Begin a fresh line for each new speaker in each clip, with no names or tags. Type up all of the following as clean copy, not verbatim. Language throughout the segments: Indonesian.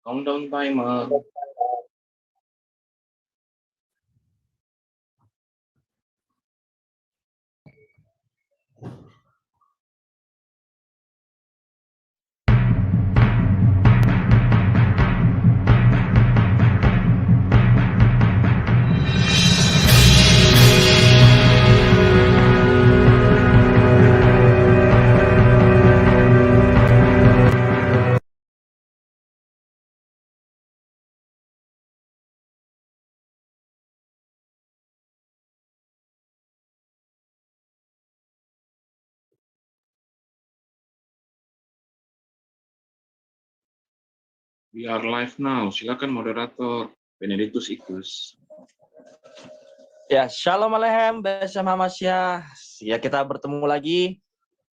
Countdown timer. We are live now. Silakan moderator Benedictus Ikus.
Ya, Shalom Aleichem, Besam Hamasyah. Ya, kita bertemu lagi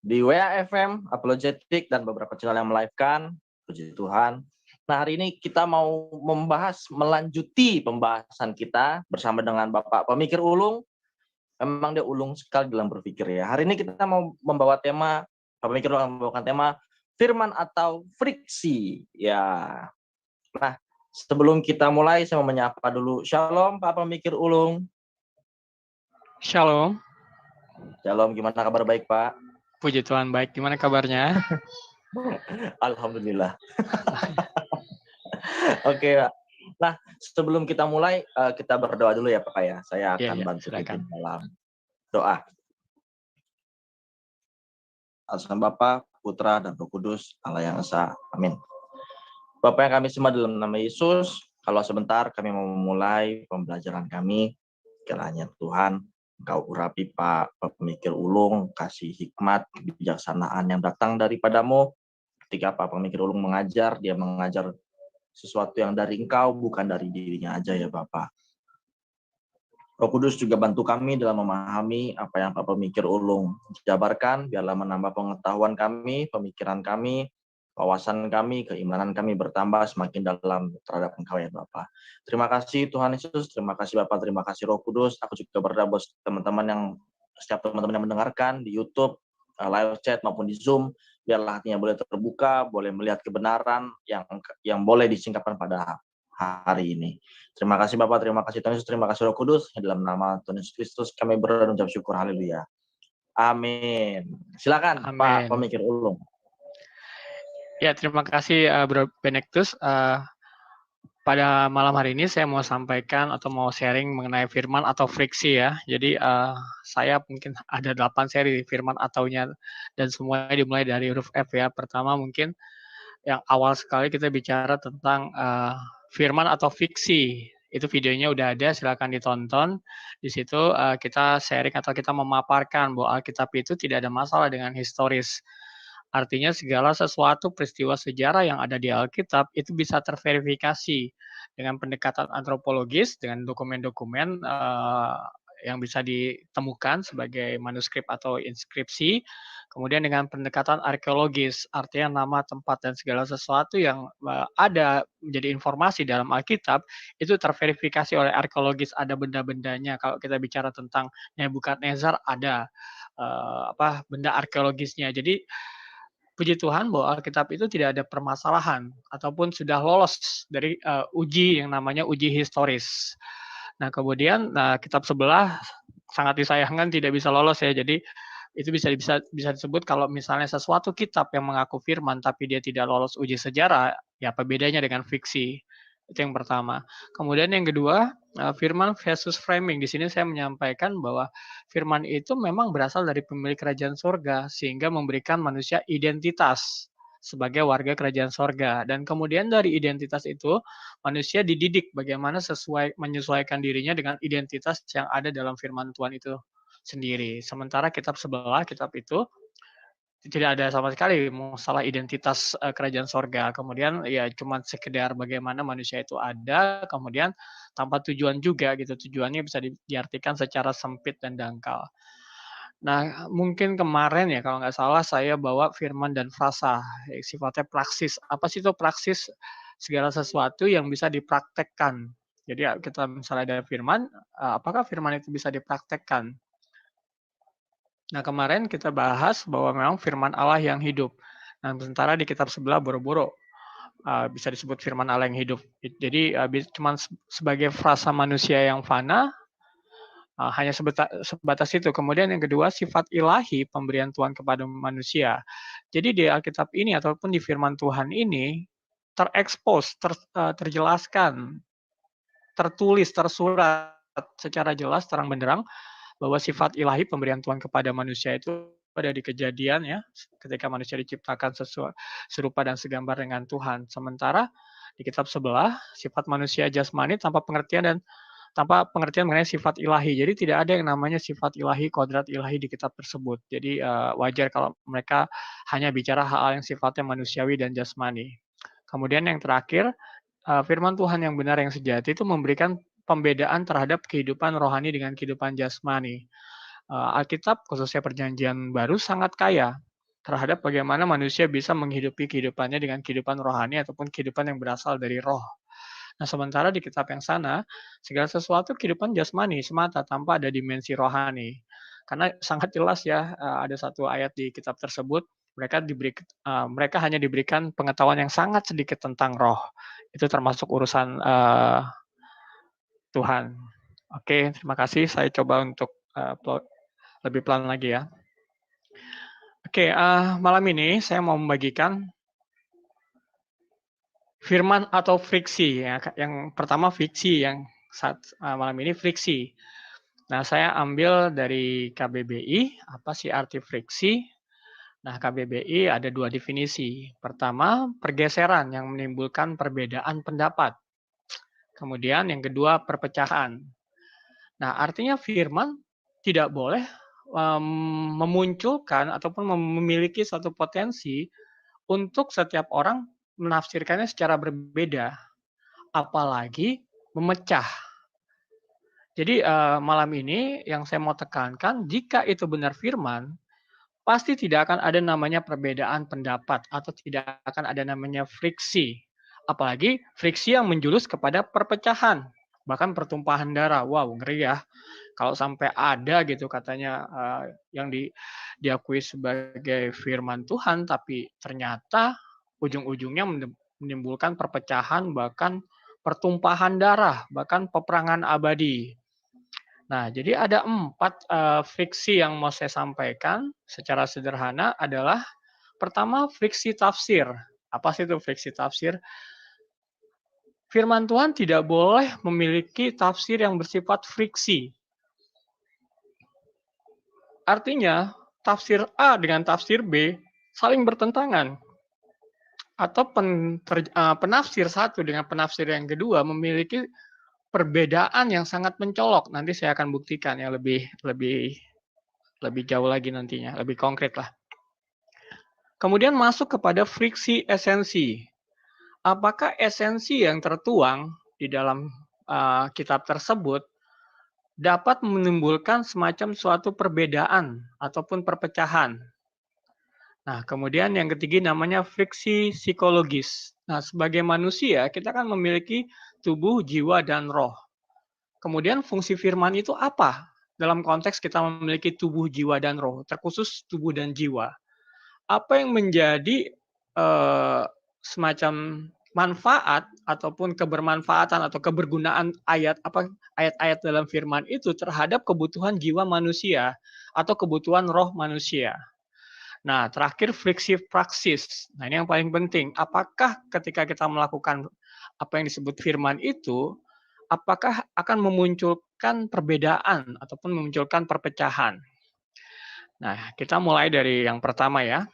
di WA FM, Apologetic, dan beberapa channel yang melive-kan. Puji Tuhan. Nah, hari ini kita mau melanjuti pembahasan kita bersama dengan Bapak Pemikir Ulung. Memang dia ulung sekali dalam berpikir ya. Hari ini kita mau membawa tema, Bapak Pemikir Ulung membawakan tema firman atau friksi. Ya. Nah, sebelum kita mulai, saya mau menyapa dulu. Shalom, Pak Pemikir Ulung.
Shalom.
Shalom, gimana kabar baik, Pak?
Puji Tuhan, baik. Gimana kabarnya?
Alhamdulillah. Oke, Pak. Nah, sebelum kita mulai, kita berdoa dulu ya, Pak ya. Saya akan bantu kita dalam doa. Atas nama Bapa, Putra, dan Roh Kudus, Allah yang Esa. Amin. Bapak yang kami sembah dalam nama Yesus, kalau sebentar kami mau memulai pembelajaran kami, kiranya Tuhan Engkau urapi Pak Pemikir Ulung, kasih hikmat, kebijaksanaan yang datang daripadamu. Ketika Pak Pemikir Ulung mengajar, dia mengajar sesuatu yang dari Engkau, bukan dari dirinya aja ya Bapak. Roh Kudus juga bantu kami dalam memahami apa yang Pak Pemikir Ulung jabarkan, biarlah menambah pengetahuan kami, pemikiran kami, wawasan kami, keimanan kami bertambah semakin dalam terhadap Engkau ya Bapak. Terima kasih Tuhan Yesus, terima kasih Bapak, terima kasih Roh Kudus. Aku juga berdoa buat setiap teman-teman yang mendengarkan di YouTube, live chat maupun di Zoom, biarlah hatinya boleh terbuka, boleh melihat kebenaran yang boleh disingkapkan pada hari ini. Terima kasih Bapak, terima kasih Tuhan Yesus, terima kasih Roh Kudus. Dalam nama Tuhan Yesus Kristus kami berdoa dan ucap syukur, haleluya. Amin. Silakan Amin. Pak Pemikir Ulung.
Ya, terima kasih Bro Benedictus. Pada malam hari ini saya mau sampaikan atau mau sharing mengenai firman atau friksi ya. Jadi saya mungkin ada 8 seri firman ataunya dan semuanya dimulai dari huruf F ya. Pertama mungkin yang awal sekali kita bicara tentang firman atau fiksi. Itu videonya udah ada, silakan ditonton. Di situ kita sharing atau kita memaparkan bahwa Alkitab itu tidak ada masalah dengan historis. Artinya segala sesuatu peristiwa sejarah yang ada di Alkitab itu bisa terverifikasi dengan pendekatan antropologis, dengan dokumen-dokumen yang bisa ditemukan sebagai manuskrip atau inskripsi, kemudian dengan pendekatan arkeologis, artinya nama, tempat, dan segala sesuatu yang ada menjadi informasi dalam Alkitab, itu terverifikasi oleh arkeologis, ada benda-bendanya. Kalau kita bicara tentang Nebukadnezar, ada benda arkeologisnya. Jadi, puji Tuhan bahwa Alkitab itu tidak ada permasalahan ataupun sudah lolos dari uji yang namanya uji historis. Nah, kemudian kitab sebelah sangat disayangkan tidak bisa lolos ya. Jadi itu bisa disebut kalau misalnya sesuatu kitab yang mengaku firman tapi dia tidak lolos uji sejarah, ya apa bedanya dengan fiksi? Itu yang pertama. Kemudian yang kedua, firman versus framing. Di sini saya menyampaikan bahwa firman itu memang berasal dari pemilik kerajaan surga sehingga memberikan manusia identitas sebagai warga kerajaan surga. Dan kemudian dari identitas itu manusia dididik bagaimana menyesuaikan dirinya dengan identitas yang ada dalam firman Tuhan itu sendiri. Sementara kitab sebelah, kitab itu tidak ada sama sekali masalah identitas kerajaan sorga. Kemudian ya cuma sekedar bagaimana manusia itu ada, kemudian tanpa tujuan juga gitu. Tujuannya bisa diartikan secara sempit dan dangkal. Nah, mungkin kemarin ya kalau nggak salah saya bawa firman dan frasa, sifatnya praksis. Apa sih itu praksis? Segala sesuatu yang bisa dipraktekkan. Jadi kita misalnya ada firman, apakah firman itu bisa dipraktekkan? Nah, kemarin kita bahas bahwa memang firman Allah yang hidup. Nah, sementara di kitab sebelah boro-boro bisa disebut firman Allah yang hidup. Jadi cuma sebagai frasa manusia yang fana, hanya sebatas itu. Kemudian yang kedua, sifat ilahi pemberian Tuhan kepada manusia. Jadi di Alkitab ini ataupun di firman Tuhan ini terekspos, terjelaskan, tertulis, tersurat secara jelas, terang benderang bahwa sifat ilahi pemberian Tuhan kepada manusia itu ada di Kejadian ya, ketika manusia diciptakan serupa dan segambar dengan Tuhan. Sementara di kitab sebelah, sifat manusia jasmani tanpa pengertian mengenai sifat ilahi. Jadi tidak ada yang namanya sifat ilahi, kodrat ilahi di kitab tersebut. Jadi wajar kalau mereka hanya bicara hal yang sifatnya manusiawi dan jasmani. Kemudian yang terakhir, firman Tuhan yang benar yang sejati itu memberikan pembedaan terhadap kehidupan rohani dengan kehidupan jasmani. Alkitab khususnya Perjanjian Baru sangat kaya terhadap bagaimana manusia bisa menghidupi kehidupannya dengan kehidupan rohani ataupun kehidupan yang berasal dari roh. Nah, sementara di kitab yang sana, segala sesuatu kehidupan jasmani semata tanpa ada dimensi rohani. Karena sangat jelas ya, ada satu ayat di kitab tersebut, mereka hanya diberikan pengetahuan yang sangat sedikit tentang roh. Itu termasuk urusan Tuhan. Oke, terima kasih. Saya coba untuk lebih pelan lagi ya. Oke, malam ini saya mau membagikan firman atau friksi ya. Yang pertama fiksi, yang malam ini friksi. Nah, saya ambil dari KBBI, apa sih arti friksi? Nah, KBBI ada 2 definisi. Pertama, pergeseran yang menimbulkan perbedaan pendapat. Kemudian yang kedua, perpecahan. Nah, artinya firman tidak boleh memunculkan ataupun memiliki suatu potensi untuk setiap orang menafsirkannya secara berbeda, apalagi memecah. Jadi malam ini yang saya mau tekankan, jika itu benar firman, pasti tidak akan ada namanya perbedaan pendapat atau tidak akan ada namanya friksi. Apalagi friksi yang menjurus kepada perpecahan, bahkan pertumpahan darah. Wow, ngeri ya. Kalau sampai ada gitu katanya yang diakui sebagai firman Tuhan, tapi ternyata ujung-ujungnya menimbulkan perpecahan, bahkan pertumpahan darah, bahkan peperangan abadi. Nah, jadi ada 4 friksi yang mau saya sampaikan secara sederhana adalah pertama friksi tafsir. Apa sih itu friksi tafsir? Firman Tuhan tidak boleh memiliki tafsir yang bersifat friksi. Artinya, tafsir A dengan tafsir B saling bertentangan. Atau penafsir satu dengan penafsir yang kedua memiliki perbedaan yang sangat mencolok. Nanti saya akan buktikan ya lebih jauh lagi nantinya, lebih konkret lah. Kemudian masuk kepada friksi esensi. Apakah esensi yang tertuang di dalam kitab tersebut dapat menimbulkan semacam suatu perbedaan ataupun perpecahan? Nah, kemudian yang ketiga namanya friksi psikologis. Nah, sebagai manusia, kita kan memiliki tubuh, jiwa, dan roh. Kemudian fungsi firman itu apa? Dalam konteks kita memiliki tubuh, jiwa, dan roh, terkhusus tubuh dan jiwa. Apa yang menjadi semacam manfaat ataupun kebermanfaatan atau kebergunaan ayat-ayat dalam firman itu terhadap kebutuhan jiwa manusia atau kebutuhan roh manusia. Nah, terakhir friksi praksis. Nah, ini yang paling penting. Apakah ketika kita melakukan apa yang disebut firman itu, apakah akan memunculkan perbedaan ataupun memunculkan perpecahan? Nah, kita mulai dari yang pertama ya.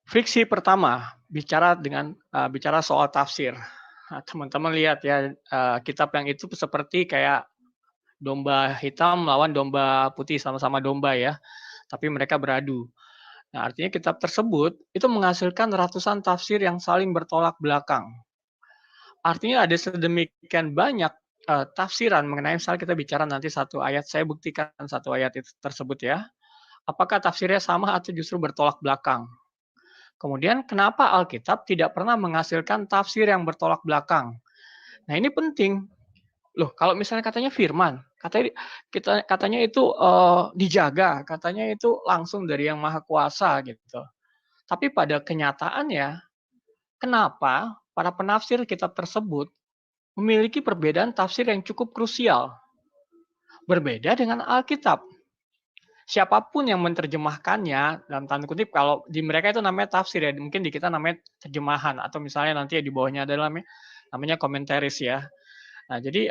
Friksi pertama, bicara soal tafsir. Nah, teman-teman lihat ya, kitab yang itu seperti kayak domba hitam melawan domba putih, sama-sama domba ya. Tapi mereka beradu. Nah, artinya kitab tersebut itu menghasilkan ratusan tafsir yang saling bertolak belakang. Artinya ada sedemikian banyak tafsiran mengenai, misalnya kita bicara nanti satu ayat, saya buktikan satu ayat itu tersebut ya. Apakah tafsirnya sama atau justru bertolak belakang? Kemudian kenapa Alkitab tidak pernah menghasilkan tafsir yang bertolak belakang? Nah, ini penting. Loh, kalau misalnya katanya firman, katanya itu dijaga, katanya itu langsung dari Yang Maha Kuasa gitu. Tapi pada kenyataannya kenapa para penafsir kitab tersebut memiliki perbedaan tafsir yang cukup krusial. Berbeda dengan Alkitab. Siapapun yang menerjemahkannya, dalam tanda kutip, kalau di mereka itu namanya tafsir ya, mungkin di kita namanya terjemahan, atau misalnya nanti di bawahnya adalah namanya komentaris ya. Nah, jadi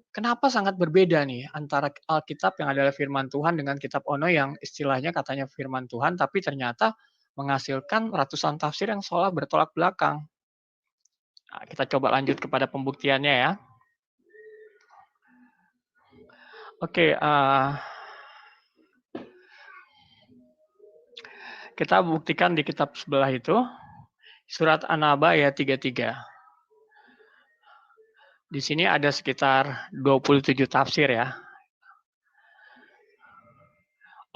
kenapa sangat berbeda nih antara Alkitab yang adalah firman Tuhan dengan kitab Ono yang istilahnya katanya firman Tuhan, tapi ternyata menghasilkan ratusan tafsir yang seolah bertolak belakang. Nah, kita coba lanjut kepada pembuktiannya ya. Oke, kita buktikan di kitab sebelah itu, surat An-Naba ayat 33. Di sini ada sekitar 27 tafsir ya.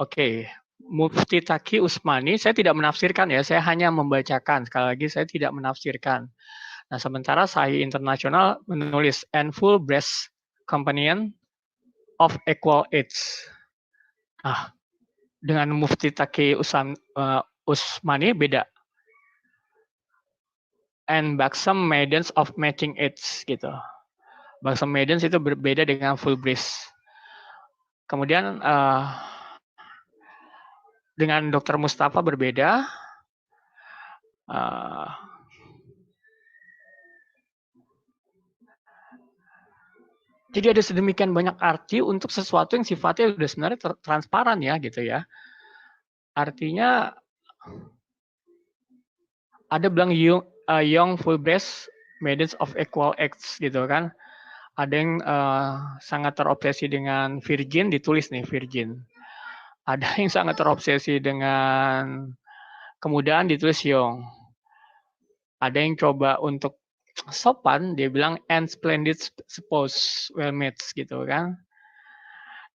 Oke, Mufti Taqi Usmani, saya tidak menafsirkan ya, saya hanya membacakan. Sekali lagi, saya tidak menafsirkan. Nah, sementara Sahih Internasional menulis and full breast companion of equal age. Nah, dengan Mufti Taqi Usmani beda. And Buxom maidens of matching age gitu. Buxom maidens itu berbeda dengan full breast. Kemudian dengan Dr. Mustafa berbeda. Jadi ada sedemikian banyak arti untuk sesuatu yang sifatnya sudah sebenarnya transparan ya gitu ya. Artinya ada bilang young full breast maidens of equal age gitu kan. Ada yang sangat terobsesi dengan virgin, ditulis nih virgin. Ada yang sangat terobsesi dengan kemudahan, ditulis young. Ada yang coba untuk sopan, dia bilang and splendid spouse well mates gitu kan.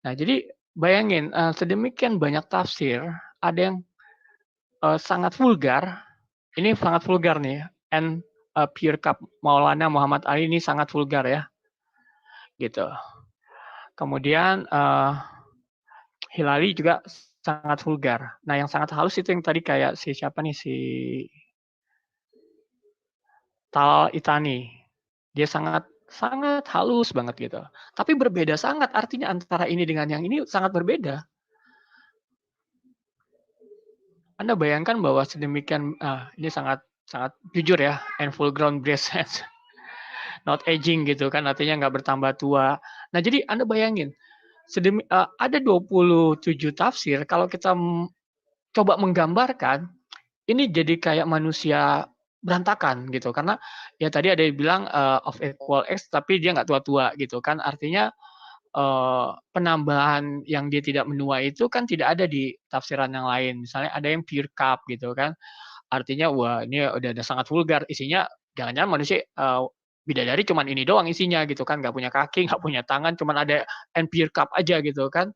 Nah, jadi bayangin sedemikian banyak tafsir, ada yang sangat vulgar. Ini sangat vulgar nih. And pure cup Maulana Muhammad Ali ini sangat vulgar ya. Gitu. Kemudian Hilali juga sangat vulgar. Nah, yang sangat halus itu yang tadi kayak si siapa nih, si Tal Itani. Dia sangat halus banget gitu. Tapi berbeda sangat artinya antara ini dengan yang ini sangat berbeda. Anda bayangkan bahwa sedemikian ini sangat jujur ya, and full ground breast not aging gitu kan, artinya nggak bertambah tua. Nah, jadi Anda bayangin ada 27 tafsir, kalau kita coba menggambarkan, ini jadi kayak manusia berantakan gitu, karena ya tadi ada yang bilang of equal age, tapi dia nggak tua-tua gitu kan, artinya penambahan yang dia tidak menua itu kan tidak ada di tafsiran yang lain. Misalnya ada yang pure cup gitu kan, artinya wah ini udah sangat vulgar, isinya jangan-jangan manusia bidadari cuman ini doang isinya gitu kan, nggak punya kaki, nggak punya tangan, cuman ada and pure cup aja gitu kan.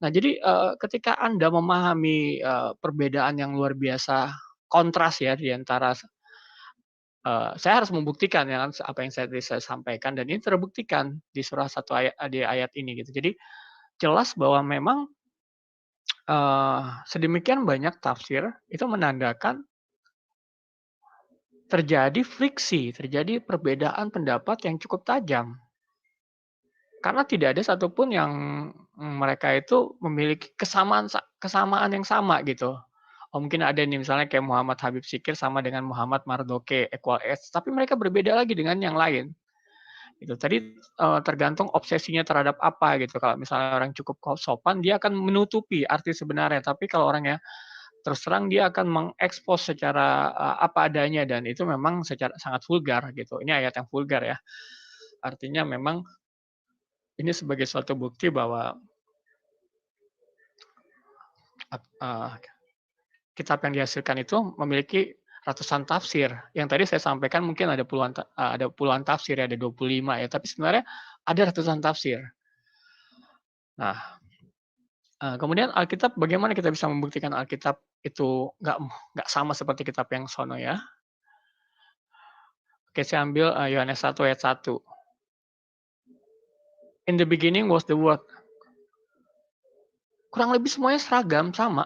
Nah, jadi ketika Anda memahami perbedaan yang luar biasa, kontras ya di antara saya harus membuktikan ya apa yang saya sampaikan, dan ini terbuktikan di surah satu ayat di ayat ini gitu. Jadi jelas bahwa memang sedemikian banyak tafsir itu menandakan terjadi friksi, terjadi perbedaan pendapat yang cukup tajam. Karena tidak ada satupun yang mereka itu memiliki kesamaan yang sama gitu. Oh, mungkin ada nih misalnya kayak Muhammad Habib Sikir sama dengan Muhammad Mardoke equal age, tapi mereka berbeda lagi dengan yang lain. Itu tadi tergantung obsesinya terhadap apa gitu. Kalau misalnya orang cukup sopan, dia akan menutupi arti sebenarnya. Tapi kalau orangnya terus terang, dia akan mengekspos secara apa adanya, dan itu memang secara sangat vulgar gitu. Ini ayat yang vulgar ya. Artinya memang ini sebagai suatu bukti bahwa kitab yang dihasilkan itu memiliki ratusan tafsir. Yang tadi saya sampaikan mungkin ada puluhan tafsir, ada 25 ya, tapi sebenarnya ada ratusan tafsir. Nah, kemudian Alkitab, bagaimana kita bisa membuktikan Alkitab itu nggak sama seperti kitab yang sono ya? Oke, saya ambil Yohanes 1 ayat 1. In the beginning was the word. Kurang lebih semuanya seragam, sama.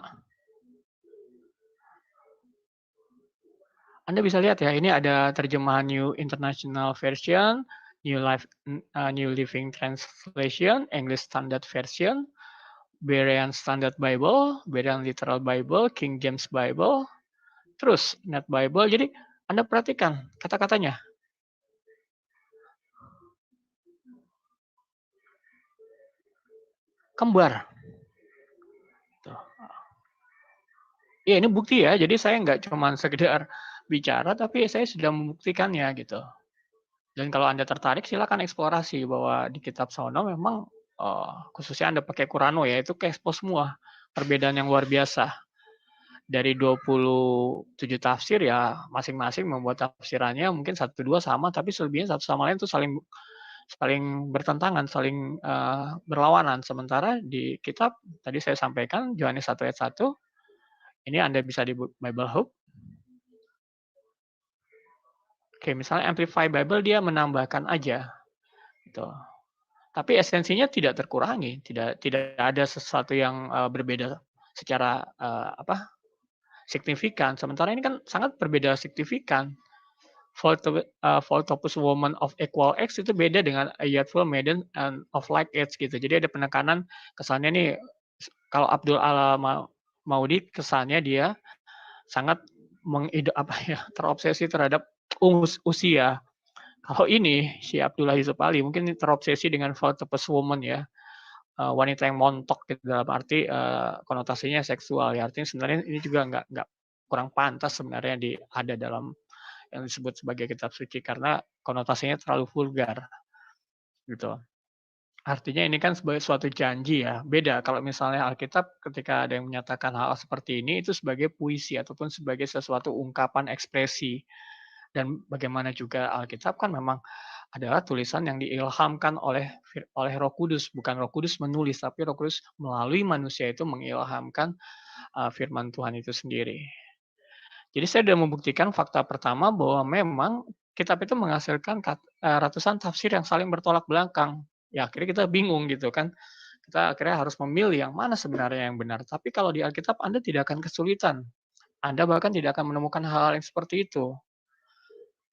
Anda bisa lihat ya, ini ada terjemahan New International Version, New Living Translation, English Standard Version, Berean Standard Bible, Berean Literal Bible, King James Bible, terus Net Bible. Jadi Anda perhatikan kata-katanya. Kembar. Ya ini bukti ya, jadi saya nggak cuma sekedar bicara, tapi saya sudah membuktikannya gitu. Dan kalau Anda tertarik, silakan eksplorasi bahwa di kitab Sono memang khususnya Anda pakai Qurano ya, itu ke-expose semua perbedaan yang luar biasa. Dari 27 tafsir ya, masing-masing membuat tafsirannya mungkin 1-2 sama, tapi selebihnya satu sama lain itu saling bertentangan, saling berlawanan. Sementara di kitab tadi saya sampaikan Yohanes 1 ayat 1, ini Anda bisa di Bible Hub. Oke, misalnya Amplify Bible dia menambahkan aja gitu. Tapi esensinya tidak terkurangi, tidak ada sesuatu yang berbeda secara signifikan. Sementara ini kan sangat berbeda signifikan. Voltopus Woman of Equal Age itu beda dengan A Youthful Maiden and of Like Age gitu. Jadi ada penekanan kesannya nih, kalau Abdul Ala Maudi kesannya dia sangat terobsesi terhadap usia. Kalau ini si Abdullah Yusuf Ali mungkin terobsesi dengan Voltopus Woman ya, wanita yang montok gitu, dalam arti konotasinya seksual ya. Artinya sebenarnya ini juga nggak kurang pantas sebenarnya ada dalam yang disebut sebagai kitab suci karena konotasinya terlalu vulgar gitu. Artinya ini kan sebagai suatu janji ya. Beda kalau misalnya Alkitab ketika ada yang menyatakan hal seperti ini itu sebagai puisi ataupun sebagai sesuatu ungkapan ekspresi. Dan bagaimana juga Alkitab kan memang adalah tulisan yang diilhamkan oleh Roh Kudus, bukan Roh Kudus menulis, tapi Roh Kudus melalui manusia itu mengilhamkan firman Tuhan itu sendiri. Jadi saya sudah membuktikan fakta pertama bahwa memang kitab itu menghasilkan ratusan tafsir yang saling bertolak belakang. Ya akhirnya kita bingung gitu kan. Kita akhirnya harus memilih yang mana sebenarnya yang benar. Tapi kalau di Alkitab Anda tidak akan kesulitan. Anda bahkan tidak akan menemukan hal-hal yang seperti itu.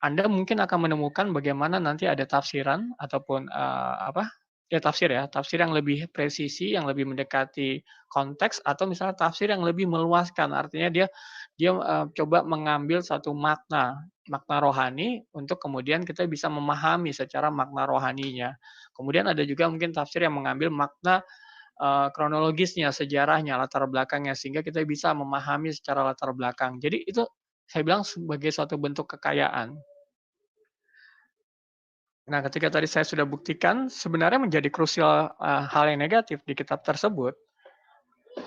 Anda mungkin akan menemukan bagaimana nanti ada tafsiran ataupun tafsir yang lebih presisi, yang lebih mendekati konteks, atau misalnya tafsir yang lebih meluaskan. Artinya dia coba mengambil satu makna rohani untuk kemudian kita bisa memahami secara makna rohaninya. Kemudian ada juga mungkin tafsir yang mengambil makna kronologisnya, sejarahnya, latar belakangnya, sehingga kita bisa memahami secara latar belakang. Jadi itu saya bilang sebagai suatu bentuk kekayaan. Nah, ketika tadi saya sudah buktikan, sebenarnya menjadi krusial hal yang negatif di kitab tersebut,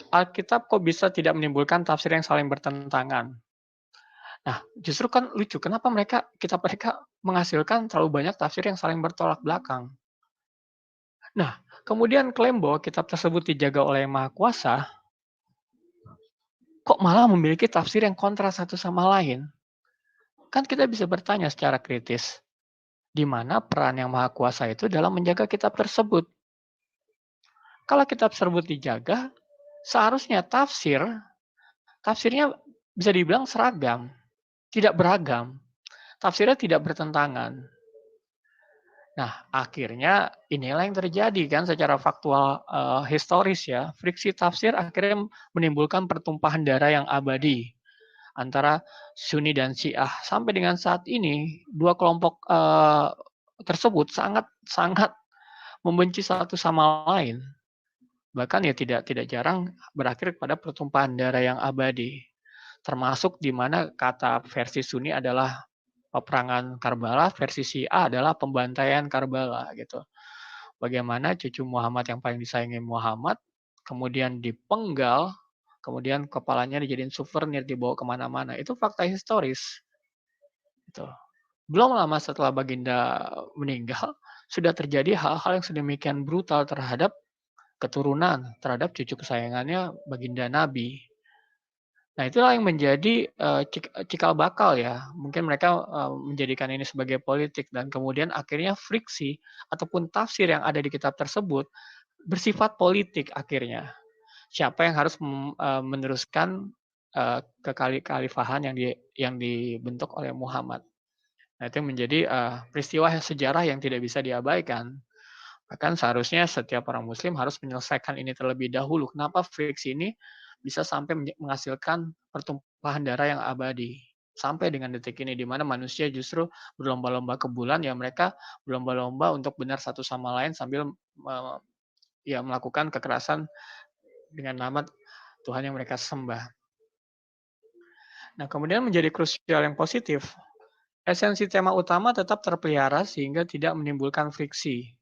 Alkitab kok bisa tidak menimbulkan tafsir yang saling bertentangan. Nah, justru kan lucu, kenapa kitab mereka menghasilkan terlalu banyak tafsir yang saling bertolak belakang. Nah, kemudian klaim bahwa kitab tersebut dijaga oleh Yang Maha Kuasa, kok malah memiliki tafsir yang kontra satu sama lain? Kan kita bisa bertanya secara kritis, di mana peran Yang Maha Kuasa itu dalam menjaga kitab tersebut. Kalau kitab tersebut dijaga, seharusnya tafsirnya bisa dibilang seragam, tidak beragam. Tafsirnya tidak bertentangan. Nah, akhirnya inilah yang terjadi kan secara faktual historis ya. Friksi tafsir akhirnya menimbulkan pertumpahan darah yang abadi antara Sunni dan Syiah. Sampai dengan saat ini, dua kelompok tersebut sangat membenci satu sama lain. Bahkan ya tidak jarang berakhir pada pertumpahan darah yang abadi. Termasuk di mana kata versi Sunni adalah peperangan Karbala, versi Syiah adalah pembantaian Karbala gitu. Bagaimana cucu Muhammad yang paling disayangi Muhammad, kemudian dipenggal, kemudian kepalanya dijadiin souvenir, dibawa kemana-mana. Itu fakta historis. Gitu. Belum lama setelah Baginda meninggal, sudah terjadi hal-hal yang sedemikian brutal terhadap keturunan, terhadap cucu kesayangannya Baginda Nabi. Nah, itulah yang menjadi cikal bakal ya. Mungkin mereka menjadikan ini sebagai politik dan kemudian akhirnya friksi ataupun tafsir yang ada di kitab tersebut bersifat politik akhirnya. Siapa yang harus meneruskan kekhalifahan yang dibentuk oleh Muhammad. Nah, itu menjadi peristiwa sejarah yang tidak bisa diabaikan. Bahkan seharusnya setiap orang Muslim harus menyelesaikan ini terlebih dahulu. Kenapa friksi ini bisa sampai menghasilkan pertumpahan darah yang abadi sampai dengan detik ini, di mana manusia justru berlomba-lomba ke bulan, ya mereka berlomba-lomba untuk benar satu sama lain sambil ya melakukan kekerasan dengan nama Tuhan yang mereka sembah. Nah, kemudian menjadi krusial yang positif, esensi tema utama tetap terpelihara sehingga tidak menimbulkan friksi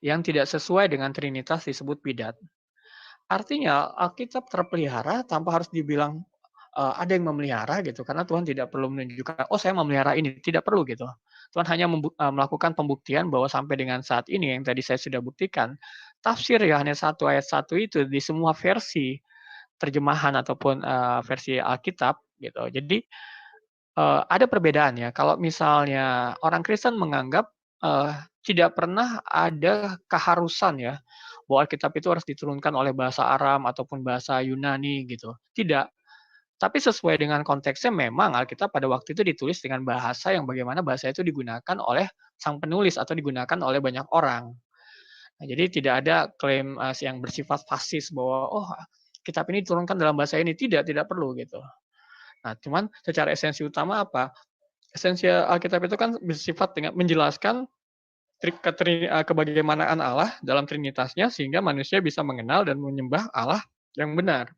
yang tidak sesuai dengan Trinitas disebut bidat. Artinya Alkitab terpelihara tanpa harus dibilang ada yang memelihara gitu, karena Tuhan tidak perlu menunjukkan, oh saya memelihara ini, tidak perlu gitu. Tuhan hanya melakukan pembuktian bahwa sampai dengan saat ini yang tadi saya sudah buktikan, tafsir Yohanes 1 ayat 1 itu di semua versi terjemahan ataupun versi Alkitab gitu. Jadi ada perbedaan ya. Kalau misalnya orang Kristen menganggap tidak pernah ada keharusan ya bahwa Alkitab itu harus diturunkan oleh bahasa Aram ataupun bahasa Yunani gitu. Tidak. Tapi sesuai dengan konteksnya memang Alkitab pada waktu itu ditulis dengan bahasa yang bagaimana bahasa itu digunakan oleh sang penulis atau digunakan oleh banyak orang. Nah, jadi tidak ada klaim yang bersifat fasis bahwa oh kitab ini diturunkan dalam bahasa ini, tidak perlu gitu. Nah, cuman secara esensi utama apa? Esensi Alkitab itu kan bersifat dengan menjelaskan kebagaimanaan Allah dalam trinitasnya sehingga manusia bisa mengenal dan menyembah Allah yang benar.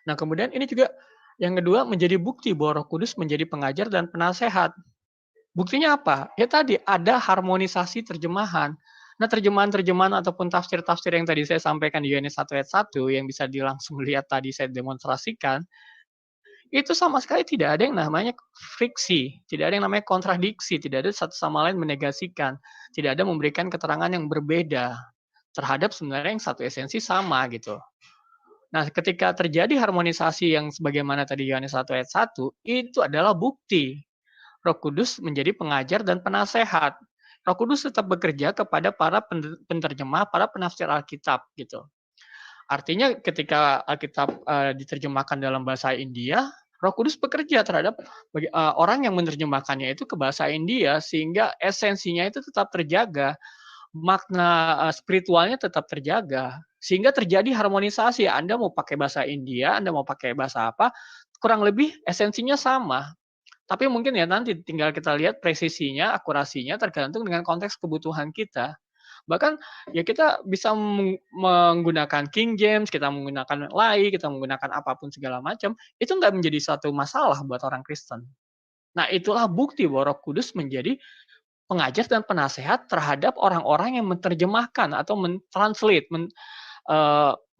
Nah, kemudian ini juga yang kedua menjadi bukti bahwa Roh Kudus menjadi pengajar dan penasehat. Buktinya apa? Ya tadi ada harmonisasi terjemahan. Nah, terjemahan-terjemahan ataupun tafsir-tafsir yang tadi saya sampaikan di Yohanes 1 ayat 1 yang bisa langsung lihat tadi saya demonstrasikan, itu sama sekali tidak ada yang namanya friksi, tidak ada yang namanya kontradiksi, tidak ada satu sama lain menegasikan, tidak ada memberikan keterangan yang berbeda terhadap sebenarnya yang satu esensi sama gitu. Nah, ketika terjadi harmonisasi yang sebagaimana tadi Yohanes 1 ayat 1, itu adalah bukti Roh Kudus menjadi pengajar dan penasehat. Roh Kudus tetap bekerja kepada para penterjemah, para penafsir Alkitab gitu. Artinya ketika Alkitab diterjemahkan dalam bahasa India, Roh Kudus bekerja terhadap orang yang menerjemahkannya itu ke bahasa India sehingga esensinya itu tetap terjaga, makna spiritualnya tetap terjaga, sehingga terjadi harmonisasi. Anda mau pakai bahasa India, Anda mau pakai bahasa apa, kurang lebih esensinya sama. Tapi mungkin ya nanti tinggal kita lihat presisinya, akurasinya tergantung dengan konteks kebutuhan kita. Bahkan ya kita bisa menggunakan King James, kita menggunakan Lai, kita menggunakan apapun segala macam, itu nggak menjadi suatu masalah buat orang Kristen. Nah, itulah bukti bahwa Roh Kudus menjadi pengajar dan penasehat terhadap orang-orang yang menerjemahkan atau mentranslate,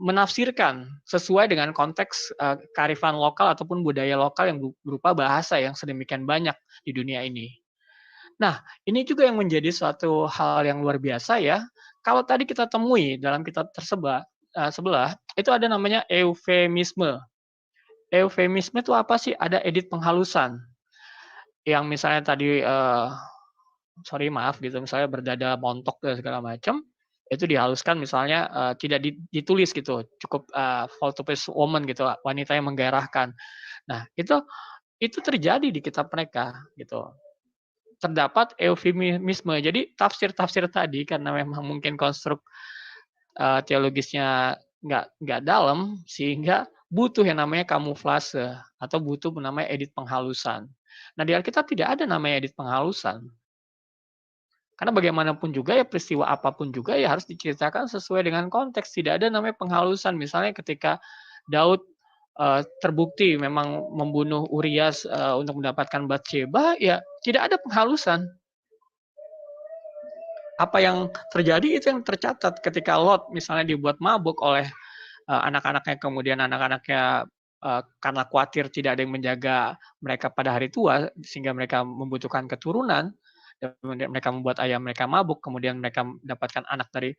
menafsirkan sesuai dengan konteks kearifan lokal ataupun budaya lokal yang berupa bahasa yang sedemikian banyak di dunia ini. Nah, ini juga yang menjadi suatu hal yang luar biasa ya. Kalau tadi kita temui dalam kitab sebelah, itu ada namanya eufemisme. Eufemisme itu apa sih? Ada edit penghalusan. Yang misalnya tadi, misalnya berdada montok dan segala macam, itu dihaluskan misalnya tidak ditulis gitu, cukup voluntous woman gitu, wanita yang menggairahkan. Nah, itu terjadi di kitab mereka gitu. Terdapat eufemisme. Jadi tafsir-tafsir tadi karena memang mungkin konstruk teologisnya nggak dalam sehingga butuh yang namanya kamuflase atau butuh namanya edit penghalusan. Nah, di Alkitab tidak ada namanya edit penghalusan. Karena bagaimanapun juga ya peristiwa apapun juga ya harus diceritakan sesuai dengan konteks. Tidak ada namanya penghalusan. Misalnya ketika Daud terbukti memang membunuh Urias untuk mendapatkan Batsheba, ya tidak ada penghalusan. Apa yang terjadi itu yang tercatat ketika Lot misalnya dibuat mabuk oleh anak-anaknya, kemudian anak-anaknya karena khawatir tidak ada yang menjaga mereka pada hari tua sehingga mereka membutuhkan keturunan. Kemudian mereka membuat ayah mereka mabuk, kemudian mereka mendapatkan anak dari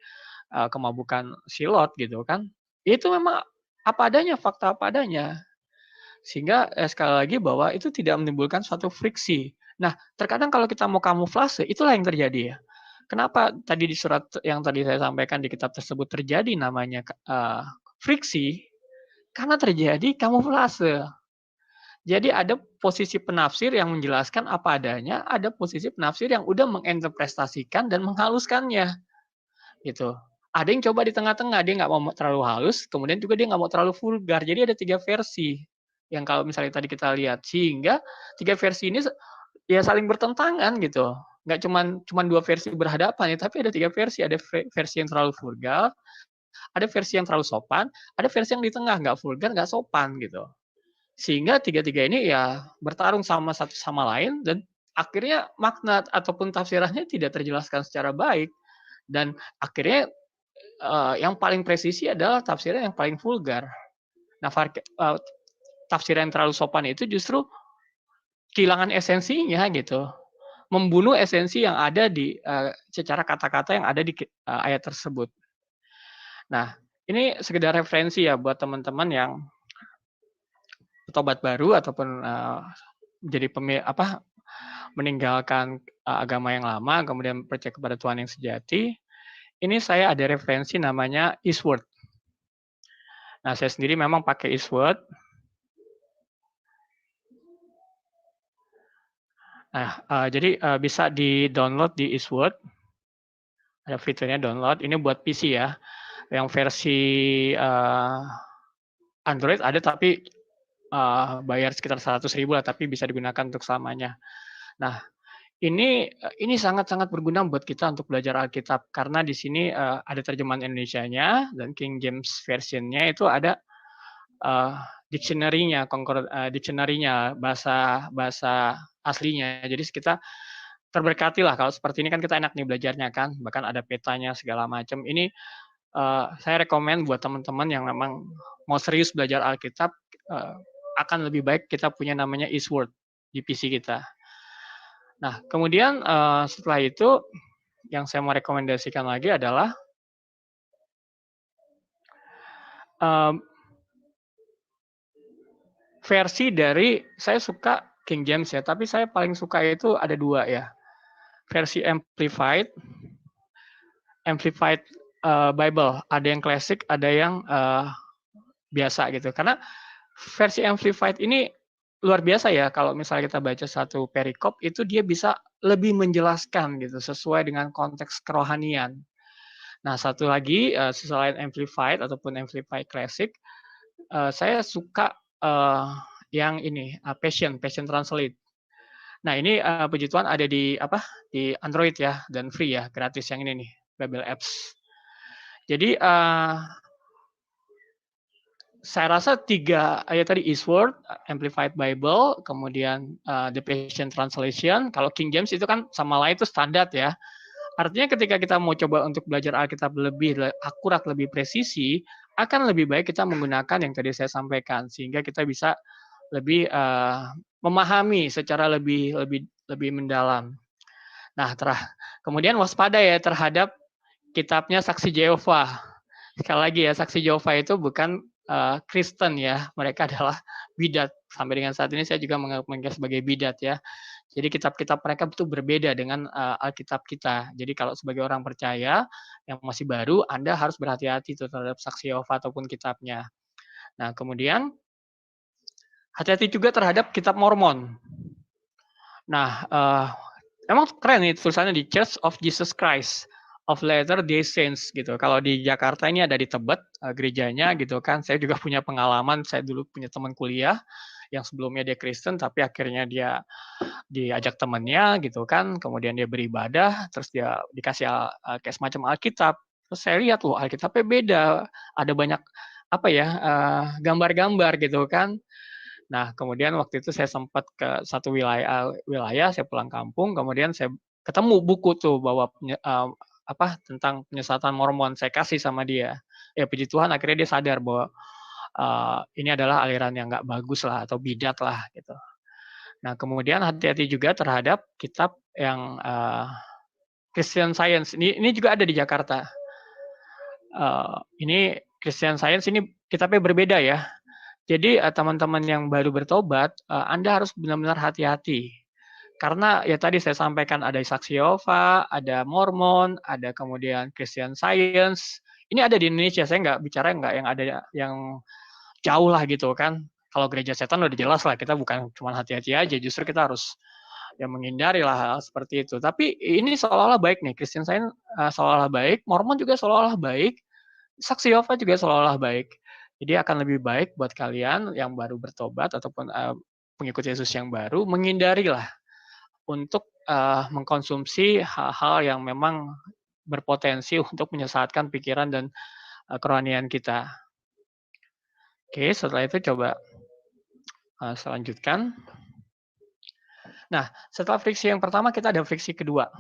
kemabukan si Lot gitu kan. Itu memang apa adanya, fakta apa adanya. Sehingga sekali lagi bahwa itu tidak menimbulkan suatu friksi. Nah, terkadang kalau kita mau kamuflase, itulah yang terjadi ya. Kenapa tadi di surat yang tadi saya sampaikan di kitab tersebut terjadi namanya friksi? Karena terjadi kamuflase. Jadi ada posisi penafsir yang menjelaskan apa adanya, ada posisi penafsir yang udah menginterpretasikan dan menghaluskannya, gitu. Ada yang coba di tengah-tengah, dia nggak mau terlalu halus, kemudian juga dia nggak mau terlalu vulgar. Jadi ada 3 versi, yang kalau misalnya tadi kita lihat. Sehingga 3 versi ini ya saling bertentangan gitu. Nggak cuman 2 versi berhadapan ya, tapi ada 3 versi. Ada versi yang terlalu vulgar, ada versi yang terlalu sopan, ada versi yang di tengah, nggak vulgar, nggak sopan gitu. Sehingga tiga-tiga ini ya bertarung sama satu sama lain dan akhirnya makna ataupun tafsirannya tidak terjelaskan secara baik dan akhirnya yang paling presisi adalah tafsiran yang paling vulgar. Nah, tafsiran yang terlalu sopan itu justru kehilangan esensinya gitu, membunuh esensi yang ada di secara kata-kata yang ada di ayat tersebut. Nah, ini sekedar referensi ya buat teman-teman yang tobat baru ataupun jadi meninggalkan agama yang lama, kemudian percaya kepada Tuhan yang sejati. Ini saya ada referensi namanya Eastward. Nah, saya sendiri memang pakai Eastward. Nah, jadi bisa di-download di Eastward. Ada fiturnya download. Ini buat PC ya. Yang versi Android ada tapi bayar sekitar 100.000 lah, tapi bisa digunakan untuk selamanya. Nah, ini sangat-sangat berguna buat kita untuk belajar Alkitab karena di sini ada terjemahan Indonesianya dan King James versionnya itu ada dictionary-nya, dictionary-nya bahasa aslinya. Jadi kita terberkati lah kalau seperti ini kan kita enak nih belajarnya kan, bahkan ada petanya segala macam. Ini saya rekomen buat teman-teman yang memang mau serius belajar Alkitab akan lebih baik kita punya namanya Eastward di PC kita. Nah, kemudian setelah itu yang saya mau rekomendasikan lagi adalah versi dari, saya suka King James ya, tapi saya paling suka itu ada 2 ya. Versi Amplified Bible, ada yang klasik, ada yang biasa gitu. Karena versi Amplified ini luar biasa ya, kalau misalnya kita baca satu perikop itu dia bisa lebih menjelaskan gitu sesuai dengan konteks kerohanian. Nah, satu lagi selain Amplified ataupun Amplified Classic, saya suka yang ini Passion Translate. Nah, ini puji Tuhan ada di Android ya dan free ya, gratis yang ini nih, Bible Apps. Jadi saya rasa 3 ayat tadi, Eastward, Amplified Bible, kemudian The Passion Translation. Kalau King James itu kan sama lain itu standar ya. Artinya ketika kita mau coba untuk belajar Alkitab lebih akurat, lebih presisi, akan lebih baik kita menggunakan yang tadi saya sampaikan sehingga kita bisa lebih memahami secara lebih mendalam. Nah, kemudian waspada ya terhadap kitabnya Saksi Yehova. Sekali lagi ya, Saksi Yehova itu bukan Kristen ya, mereka adalah bidat. Sampai dengan saat ini saya juga menganggap mereka sebagai bidat ya. Jadi kitab-kitab mereka itu berbeda dengan Alkitab kita. Jadi kalau sebagai orang percaya yang masih baru, Anda harus berhati-hati terhadap Saksi Yehova ataupun kitabnya. Nah, kemudian hati-hati juga terhadap kitab Mormon. Nah, emang keren nih tulisannya di Church of Jesus Christ of Latter-day Saints gitu. Kalau di Jakarta ini ada di Tebet gerejanya gitu kan. Saya juga punya pengalaman, saya dulu punya teman kuliah yang sebelumnya dia Kristen tapi akhirnya dia diajak temannya gitu kan, kemudian dia beribadah, terus dia dikasih kayak semacam Alkitab. Terus saya lihat loh Alkitabnya beda, ada banyak gambar-gambar gitu kan. Nah, kemudian waktu itu saya sempat ke satu wilayah, saya pulang kampung, kemudian saya ketemu buku tuh bahwa tentang penyesatan Mormon, saya kasih sama dia. Ya puji Tuhan akhirnya dia sadar bahwa ini adalah aliran yang nggak bagus lah atau bidat lah gitu. Nah, kemudian hati-hati juga terhadap kitab yang Christian Science. Ini juga ada di Jakarta. Ini Christian Science ini kitabnya berbeda ya. Jadi teman-teman yang baru bertobat, Anda harus benar-benar hati-hati. Karena ya tadi saya sampaikan ada Saksi Yehova, ada Mormon, ada kemudian Christian Science. Ini ada di Indonesia, saya nggak bicara yang ada yang jauh lah gitu kan. Kalau gereja setan udah jelas lah, kita bukan cuma hati-hati aja, justru kita harus ya menghindari lah hal seperti itu. Tapi ini seolah-olah baik nih, Christian Science seolah-olah baik, Mormon juga seolah-olah baik, Saksi Yehova juga seolah-olah baik. Jadi akan lebih baik buat kalian yang baru bertobat ataupun pengikut Yesus yang baru, menghindarilah untuk mengkonsumsi hal-hal yang memang berpotensi untuk menyesatkan pikiran dan kerohanian kita. Oke, setelah itu coba selanjutkan. Nah, setelah friksi yang pertama, kita ada friksi kedua.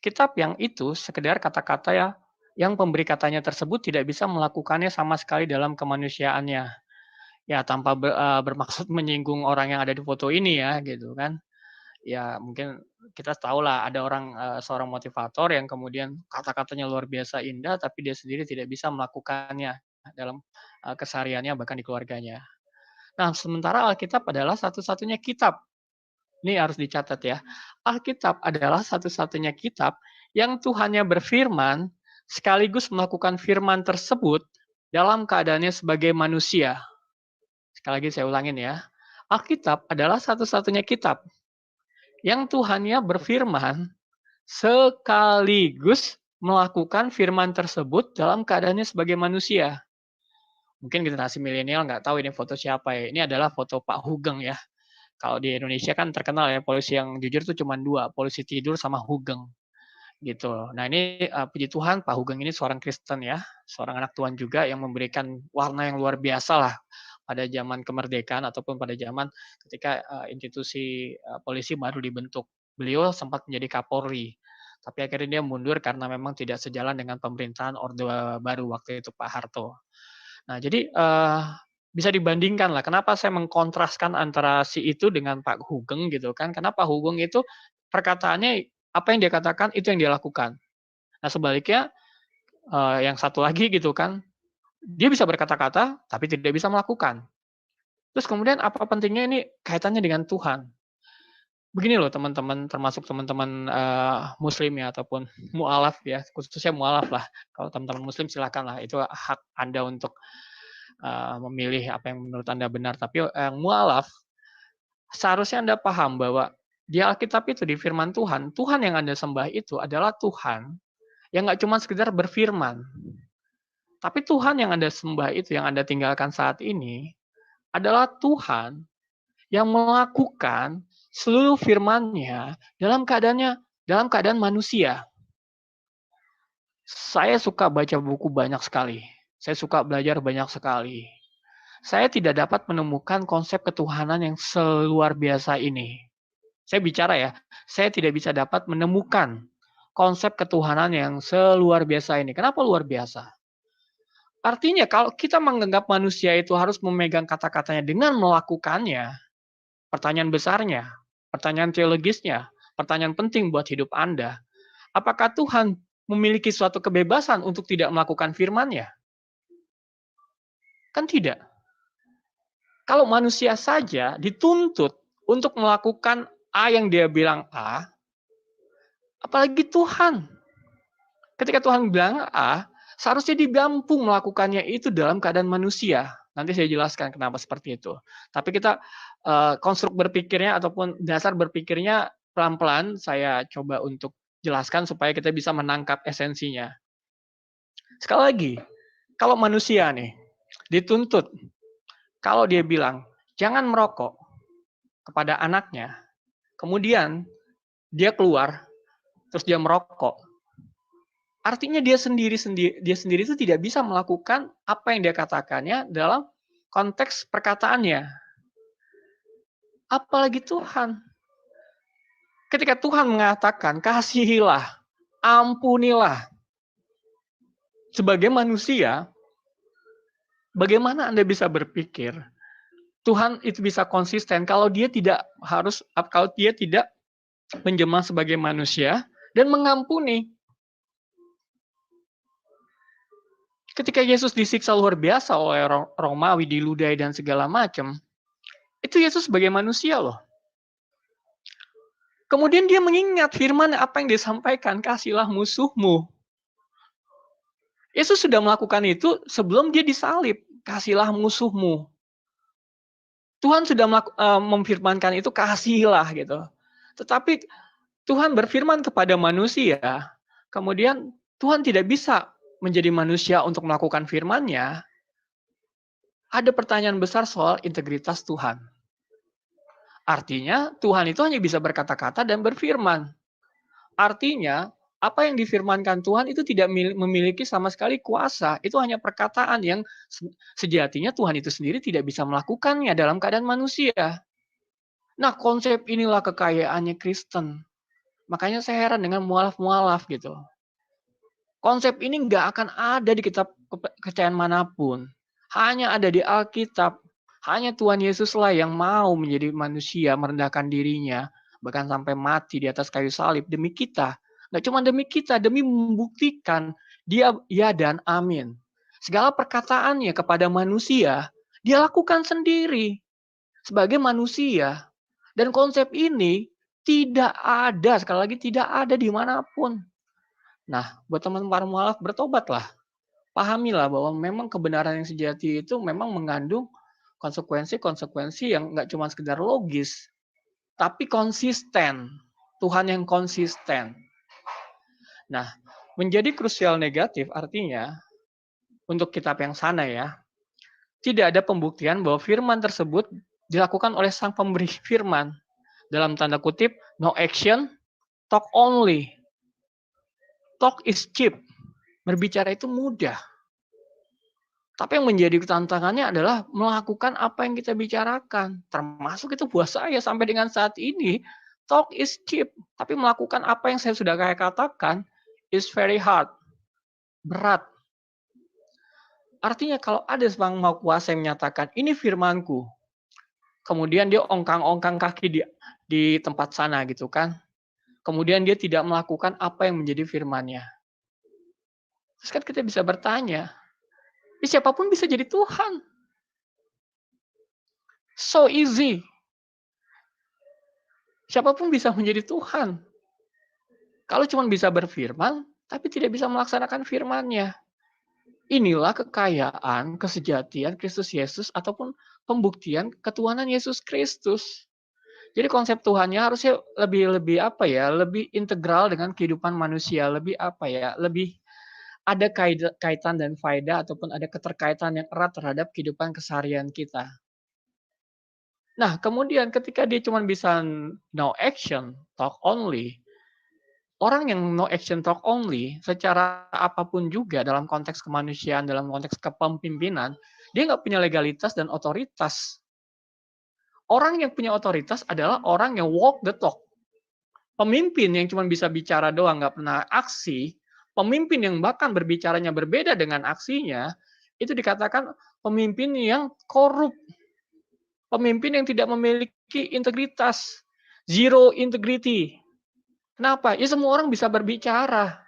Kitab yang itu sekedar kata-kata ya, yang pemberi katanya tersebut tidak bisa melakukannya sama sekali dalam kemanusiaannya. Ya, tanpa bermaksud menyinggung orang yang ada di foto ini ya, gitu kan. Ya, mungkin kita tahu lah ada orang seorang motivator yang kemudian kata-katanya luar biasa indah, tapi dia sendiri tidak bisa melakukannya dalam kesehariannya bahkan di keluarganya. Nah, sementara Alkitab adalah satu-satunya kitab. Ini harus dicatat ya. Alkitab adalah satu-satunya kitab yang Tuhannya berfirman sekaligus melakukan firman tersebut dalam keadaannya sebagai manusia. Sekali lagi saya ulangin ya. Alkitab adalah satu-satunya kitab yang Tuhannya berfirman sekaligus melakukan firman tersebut dalam keadaannya sebagai manusia. Mungkin generasi milenial nggak tahu ini foto siapa ya. Ini adalah foto Pak Hugeng ya. Kalau di Indonesia kan terkenal ya, polisi yang jujur tuh cuma dua, polisi tidur sama Hugeng. Gitu. Nah ini puji Tuhan Pak Hugeng ini seorang Kristen ya, seorang anak Tuhan juga yang memberikan warna yang luar biasa lah pada zaman kemerdekaan ataupun pada zaman ketika institusi polisi baru dibentuk. Beliau sempat menjadi Kapolri, tapi akhirnya dia mundur karena memang tidak sejalan dengan pemerintahan Orde Baru waktu itu Pak Harto. Nah jadi bisa dibandingkan lah. Kenapa saya mengkontraskan antara si itu dengan Pak Hugeng gitu kan? Karena Pak Hugeng itu perkataannya apa yang dia katakan itu yang dia lakukan. Nah sebaliknya yang satu lagi gitu kan, dia bisa berkata-kata tapi tidak bisa melakukan. Terus kemudian apa pentingnya ini kaitannya dengan Tuhan? Begini loh teman-teman, termasuk teman-teman Muslim ya ataupun mualaf ya, khususnya mualaf lah. Kalau teman-teman Muslim silakan lah, itu hak Anda untuk memilih apa yang menurut Anda benar. Tapi yang mualaf, seharusnya Anda paham bahwa di Alkitab itu, di firman Tuhan, Tuhan yang Anda sembah itu adalah Tuhan yang nggak cuma sekedar berfirman. Tapi Tuhan yang Anda sembah itu, yang Anda tinggalkan saat ini, adalah Tuhan yang melakukan seluruh firman-Nya dalam keadaan manusia. Saya suka baca buku banyak sekali. Saya suka belajar banyak sekali. Saya tidak dapat menemukan konsep ketuhanan yang seluar biasa ini. Saya bicara ya, saya tidak bisa dapat menemukan konsep ketuhanan yang seluar biasa ini. Kenapa luar biasa? Artinya kalau kita menganggap manusia itu harus memegang kata-katanya dengan melakukannya, pertanyaan besarnya, pertanyaan teologisnya, pertanyaan penting buat hidup Anda, apakah Tuhan memiliki suatu kebebasan untuk tidak melakukan firman-Nya? Kan tidak. Kalau manusia saja dituntut untuk melakukan A yang dia bilang A, apalagi Tuhan. Ketika Tuhan bilang A, seharusnya dia mampu melakukannya itu dalam keadaan manusia. Nanti saya jelaskan kenapa seperti itu. Tapi kita konstruk berpikirnya ataupun dasar berpikirnya pelan-pelan saya coba untuk jelaskan supaya kita bisa menangkap esensinya. Sekali lagi, kalau manusia nih dituntut, kalau dia bilang jangan merokok kepada anaknya, kemudian dia keluar, terus dia merokok. Artinya dia sendiri itu tidak bisa melakukan apa yang dia katakannya dalam konteks perkataannya. Apalagi Tuhan. Ketika Tuhan mengatakan, kasihilah, ampunilah. Sebagai manusia, bagaimana Anda bisa berpikir Tuhan itu bisa konsisten kalau dia tidak menjelma sebagai manusia dan mengampuni. Ketika Yesus disiksa luar biasa oleh Romawi, diludai dan segala macam, itu Yesus sebagai manusia loh. Kemudian dia mengingat firman apa yang disampaikan, kasihilah musuhmu. Yesus sudah melakukan itu sebelum dia disalib. Kasihilah musuhmu. Tuhan sudah memfirmankan itu, kasihilah gitu. Tetapi Tuhan berfirman kepada manusia, kemudian Tuhan tidak bisa menjadi manusia untuk melakukan firman-Nya. Ada pertanyaan besar soal integritas Tuhan. Artinya Tuhan itu hanya bisa berkata-kata dan berfirman. Artinya apa yang difirmankan Tuhan itu tidak memiliki sama sekali kuasa. Itu hanya perkataan yang sejatinya Tuhan itu sendiri tidak bisa melakukannya dalam keadaan manusia. Nah, konsep inilah kekayaannya Kristen. Makanya saya heran dengan mualaf-mualaf gitu. Konsep ini nggak akan ada di kitab kepercayaan manapun. Hanya ada di Alkitab. Hanya Tuhan Yesuslah yang mau menjadi manusia, merendahkan dirinya, bahkan sampai mati di atas kayu salib demi kita. Nggak cuma demi kita, demi membuktikan dia ya dan amin. Segala perkataannya kepada manusia, dia lakukan sendiri sebagai manusia. Dan konsep ini tidak ada, sekali lagi tidak ada dimanapun. Nah, buat teman-teman mualaf, bertobatlah. Pahamilah bahwa memang kebenaran yang sejati itu memang mengandung konsekuensi-konsekuensi yang nggak cuma sekedar logis, tapi konsisten. Tuhan yang konsisten. Nah, menjadi krusial negatif artinya, untuk kitab yang sana ya, tidak ada pembuktian bahwa firman tersebut dilakukan oleh sang pemberi firman. Dalam tanda kutip, no action, talk only. Talk is cheap. Berbicara itu mudah. Tapi yang menjadi tantangannya adalah melakukan apa yang kita bicarakan. Termasuk itu buat saya sampai dengan saat ini, talk is cheap. Tapi melakukan apa yang saya sudah kayak katakan, is very hard. Berat. Artinya kalau ada Sang Maha Kuasa yang menyatakan, ini firmanku. Kemudian dia ongkang-ongkang kaki di tempat sana gitu kan. Kemudian dia tidak melakukan apa yang menjadi firman-Nya. Terus kan kita bisa bertanya, siapapun bisa jadi Tuhan. So easy. Siapapun bisa menjadi Tuhan. Kalau cuma bisa berfirman, tapi tidak bisa melaksanakan firman-Nya. Inilah kekayaan, kesejatian Kristus Yesus ataupun pembuktian ketuhanan Yesus Kristus. Jadi konsep Tuhannya harusnya lebih apa ya, lebih integral dengan kehidupan manusia, lebih apa ya, lebih ada kaitan dan faedah ataupun ada keterkaitan yang erat terhadap kehidupan keseharian kita. Nah, kemudian ketika dia cuma bisa no action, talk only, orang yang no action, talk only, secara apapun juga dalam konteks kemanusiaan, dalam konteks kepemimpinan, dia nggak punya legalitas dan otoritas. Orang yang punya otoritas adalah orang yang walk the talk. Pemimpin yang cuma bisa bicara doang, nggak pernah aksi, pemimpin yang bahkan berbicaranya berbeda dengan aksinya, itu dikatakan pemimpin yang korup. Pemimpin yang tidak memiliki integritas. Zero integrity. Kenapa? Ya semua orang bisa berbicara.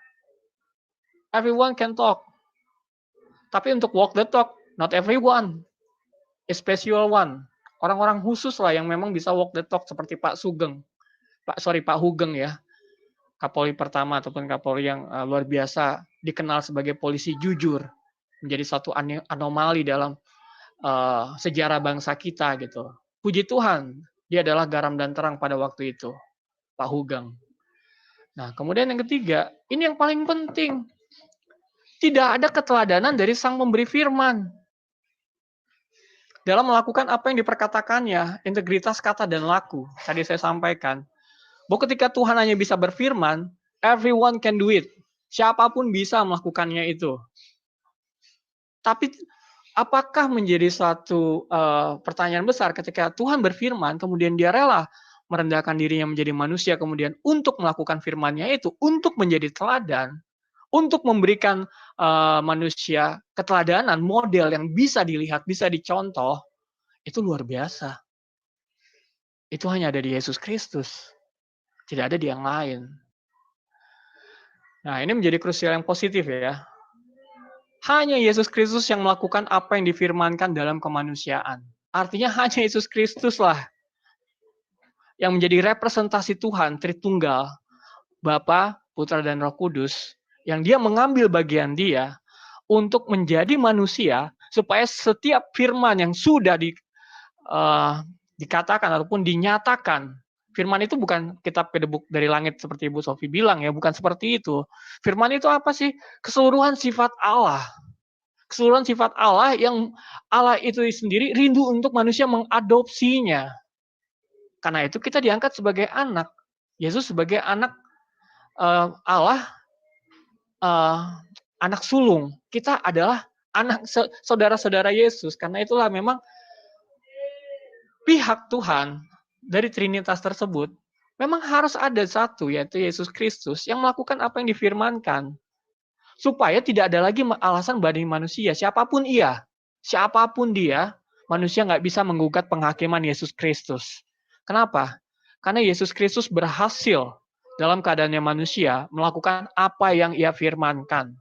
Everyone can talk. Tapi untuk walk the talk, not everyone. A special one. Orang-orang khusus lah yang memang bisa walk the talk seperti Pak Sugeng. Pak Hugeng ya. Kapolri pertama ataupun Kapolri yang luar biasa dikenal sebagai polisi jujur. Menjadi satu anomali dalam sejarah bangsa kita gitu. Puji Tuhan, dia adalah garam dan terang pada waktu itu. Pak Hugeng. Nah, kemudian yang ketiga, ini yang paling penting. Tidak ada keteladanan dari sang pemberi firman. Dalam melakukan apa yang diperkatakannya, integritas kata dan laku. Tadi saya sampaikan, bahwa ketika Tuhan hanya bisa berfirman, everyone can do it. Siapapun bisa melakukannya itu. Tapi apakah menjadi satu pertanyaan besar ketika Tuhan berfirman, kemudian dia rela merendahkan dirinya menjadi manusia, kemudian untuk melakukan firman-Nya itu, untuk menjadi teladan, untuk memberikan manusia keteladanan, model yang bisa dilihat, bisa dicontoh, itu luar biasa. Itu hanya ada di Yesus Kristus. Tidak ada di yang lain. Nah, ini menjadi krusial yang positif ya. Hanya Yesus Kristus yang melakukan apa yang difirmankan dalam kemanusiaan. Artinya hanya Yesus Kristus lah yang menjadi representasi Tuhan, Tritunggal, Bapa, Putra, dan Roh Kudus, yang dia mengambil bagian dia untuk menjadi manusia supaya setiap firman yang sudah dikatakan ataupun dinyatakan. Firman itu bukan kitab kedebuk dari langit seperti Ibu Sofi bilang ya, bukan seperti itu. Firman itu apa sih? Keseluruhan sifat Allah. Keseluruhan sifat Allah yang Allah itu sendiri rindu untuk manusia mengadopsinya. Karena itu kita diangkat sebagai anak. Yesus sebagai anak Allah, anak sulung. Kita adalah anak saudara-saudara Yesus. Karena itulah memang pihak Tuhan dari Trinitas tersebut memang harus ada satu, yaitu Yesus Kristus yang melakukan apa yang difirmankan. Supaya tidak ada lagi alasan bagi manusia, siapapun dia, manusia nggak bisa menggugat penghakiman Yesus Kristus. Kenapa? Karena Yesus Kristus berhasil dalam keadaannya manusia melakukan apa yang ia firmankan.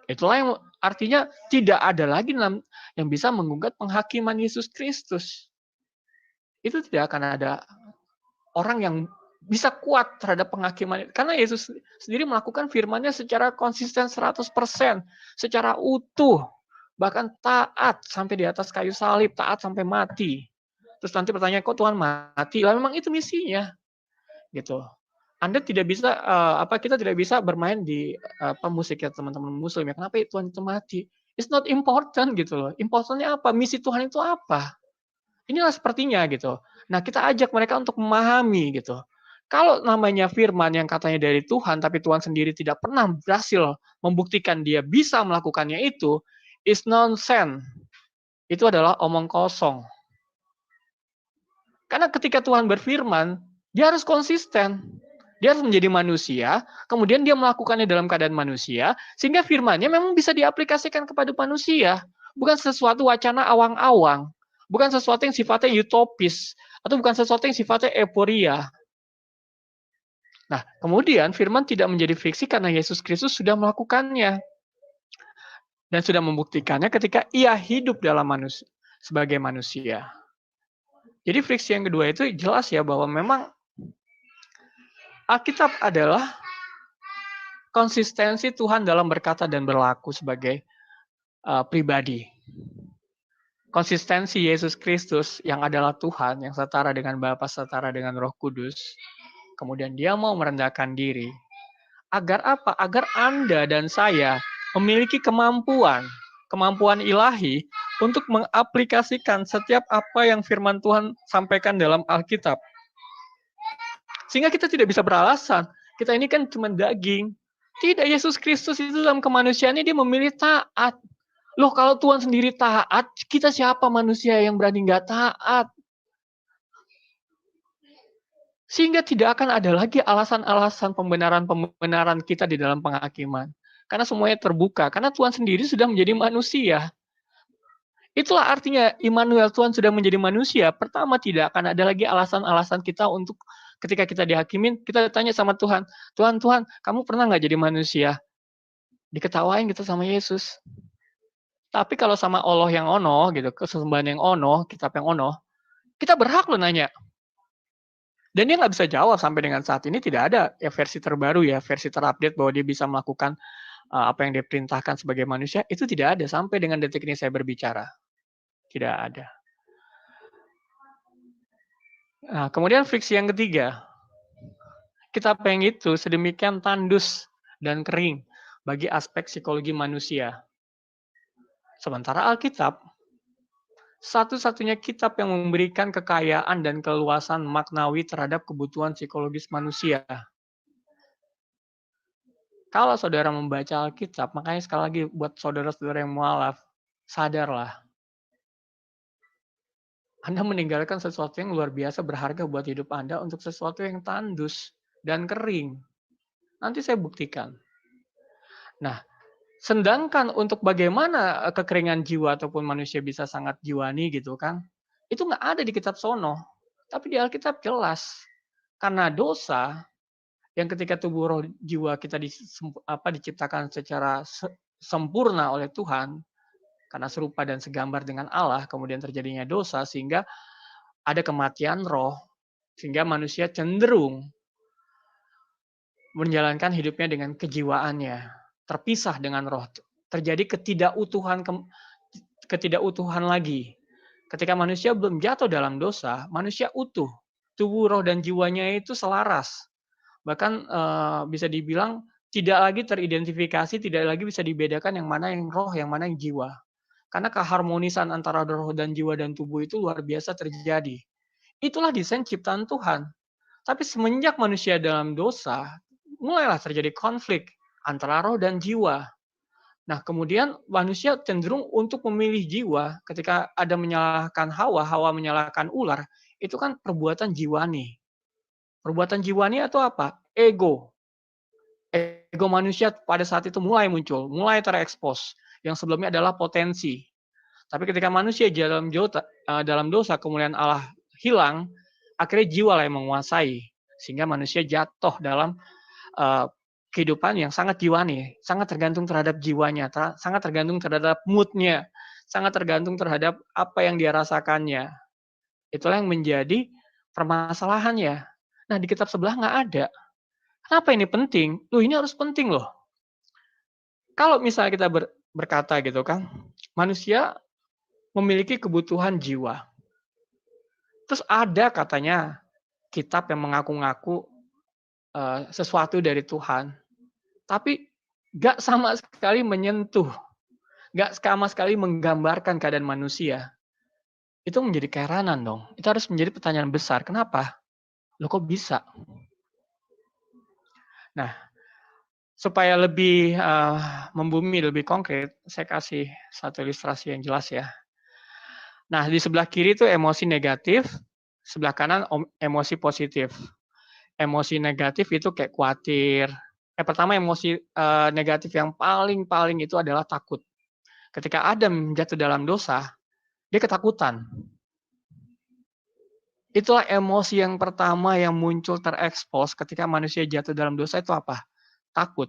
Itulah yang artinya tidak ada lagi yang bisa menggugat penghakiman Yesus Kristus. Itu tidak akan ada orang yang bisa kuat terhadap penghakiman. Karena Yesus sendiri melakukan firman-Nya secara konsisten 100%, secara utuh, bahkan taat sampai di atas kayu salib, taat sampai mati. Terus nanti pertanyaan, kok Tuhan mati? Lah memang itu misinya. Gitu. Anda tidak bisa kita tidak bisa bermain di musik ya teman-teman muslim ya. Kenapa Tuhan itu mati? It's not important gitu loh. Importantnya apa? Misi Tuhan itu apa? Inilah sepertinya gitu. Nah, kita ajak mereka untuk memahami gitu. Kalau namanya firman yang katanya dari Tuhan tapi Tuhan sendiri tidak pernah berhasil membuktikan dia bisa melakukannya itu is nonsense. Itu adalah omong kosong. Karena ketika Tuhan berfirman, dia harus konsisten. Dia harus menjadi manusia, kemudian dia melakukannya dalam keadaan manusia, sehingga firman-Nya memang bisa diaplikasikan kepada manusia. Bukan sesuatu wacana awang-awang, bukan sesuatu yang sifatnya utopis, atau bukan sesuatu yang sifatnya euforia. Nah, kemudian firman tidak menjadi fiksi karena Yesus Kristus sudah melakukannya. Dan sudah membuktikannya ketika ia hidup dalam manusia, sebagai manusia. Jadi friksi yang kedua itu jelas ya bahwa memang Alkitab adalah konsistensi Tuhan dalam berkata dan berlaku sebagai pribadi. Konsistensi Yesus Kristus yang adalah Tuhan, yang setara dengan Bapa, setara dengan Roh Kudus. Kemudian dia mau merendahkan diri. Agar apa? Agar Anda dan saya memiliki kemampuan ilahi untuk mengaplikasikan setiap apa yang firman Tuhan sampaikan dalam Alkitab. Sehingga kita tidak bisa beralasan, kita ini kan cuma daging. Tidak, Yesus Kristus itu dalam kemanusiaannya dia memilih taat. Loh, kalau Tuhan sendiri taat, kita siapa manusia yang berani nggak taat? Sehingga tidak akan ada lagi alasan-alasan pembenaran kita di dalam penghakiman. Karena semuanya terbuka, karena Tuhan sendiri sudah menjadi manusia. Itulah artinya Immanuel, Tuhan sudah menjadi manusia. Pertama, tidak akan ada lagi alasan-alasan kita untuk ketika kita dihakimin, kita tanya sama Tuhan, Tuhan, kamu pernah nggak jadi manusia? Diketawain gitu sama Yesus. Tapi kalau sama Allah yang ono, gitu, kesembahan yang ono, kitab yang ono, kita berhak loh nanya. Dan dia nggak bisa jawab sampai dengan saat ini, tidak ada ya versi terbaru ya, versi terupdate bahwa dia bisa melakukan apa yang diperintahkan sebagai manusia, itu tidak ada sampai dengan detik ini saya berbicara. Tidak ada. Nah, kemudian friksi yang ketiga, kitab yang itu sedemikian tandus dan kering bagi aspek psikologi manusia. Sementara Alkitab, satu-satunya kitab yang memberikan kekayaan dan keluasan maknawi terhadap kebutuhan psikologis manusia. Kalau saudara membaca Alkitab, makanya sekali lagi buat saudara-saudara yang mualaf, sadarlah. Anda meninggalkan sesuatu yang luar biasa berharga buat hidup Anda untuk sesuatu yang tandus dan kering. Nanti saya buktikan. Nah, sedangkan untuk bagaimana kekeringan jiwa ataupun manusia bisa sangat jiwani gitu kan, itu nggak ada di kitab sono. Tapi di Alkitab jelas. Karena dosa, yang ketika tubuh roh jiwa kita diciptakan secara sempurna oleh Tuhan, karena serupa dan segambar dengan Allah, kemudian terjadinya dosa, sehingga ada kematian roh, sehingga manusia cenderung menjalankan hidupnya dengan kejiwaannya. terpisah dengan roh. Terjadi ketidakutuhan lagi. Ketika manusia belum jatuh dalam dosa, manusia utuh. Tubuh, roh, dan jiwanya itu selaras. Bahkan bisa dibilang tidak lagi teridentifikasi, tidak lagi bisa dibedakan yang mana yang roh, yang mana yang jiwa. Karena keharmonisan antara roh dan jiwa dan tubuh itu luar biasa terjadi. Itulah desain ciptaan Tuhan. Tapi semenjak manusia dalam dosa, mulailah terjadi konflik antara roh dan jiwa. Nah, kemudian manusia cenderung untuk memilih jiwa ketika ada menyalahkan Hawa, Hawa menyalahkan ular, itu kan perbuatan jiwani. Perbuatan jiwani atau apa? Ego. Ego manusia pada saat itu mulai muncul, mulai terekspos. Yang sebelumnya adalah potensi. Tapi ketika manusia dalam dosa, kemudian Allah hilang, akhirnya jiwa lah yang menguasai. Sehingga manusia jatuh dalam kehidupan yang sangat jiwani, sangat tergantung terhadap jiwanya, sangat tergantung terhadap mood-nya, sangat tergantung terhadap apa yang dia rasakannya. Itulah yang menjadi permasalahannya. Nah, di kitab sebelah nggak ada. Kenapa ini penting? Loh, ini harus penting loh. Kalau misalnya kita berkata gitu kan, manusia memiliki kebutuhan jiwa. Terus ada katanya kitab yang mengaku-ngaku sesuatu dari Tuhan, tapi nggak sama sekali menyentuh, nggak sama sekali menggambarkan keadaan manusia. Itu menjadi keheranan dong. Itu harus menjadi pertanyaan besar. Kenapa? Loh, kok bisa? Nah, supaya lebih membumi, lebih konkret, saya kasih satu ilustrasi yang jelas ya. Nah, di sebelah kiri itu emosi negatif, sebelah kanan emosi positif. Emosi negatif itu kayak khawatir. Pertama emosi negatif yang paling itu adalah takut. Ketika Adam jatuh dalam dosa, dia ketakutan. Itulah emosi yang pertama yang muncul terekspos ketika manusia jatuh dalam dosa itu apa? Takut.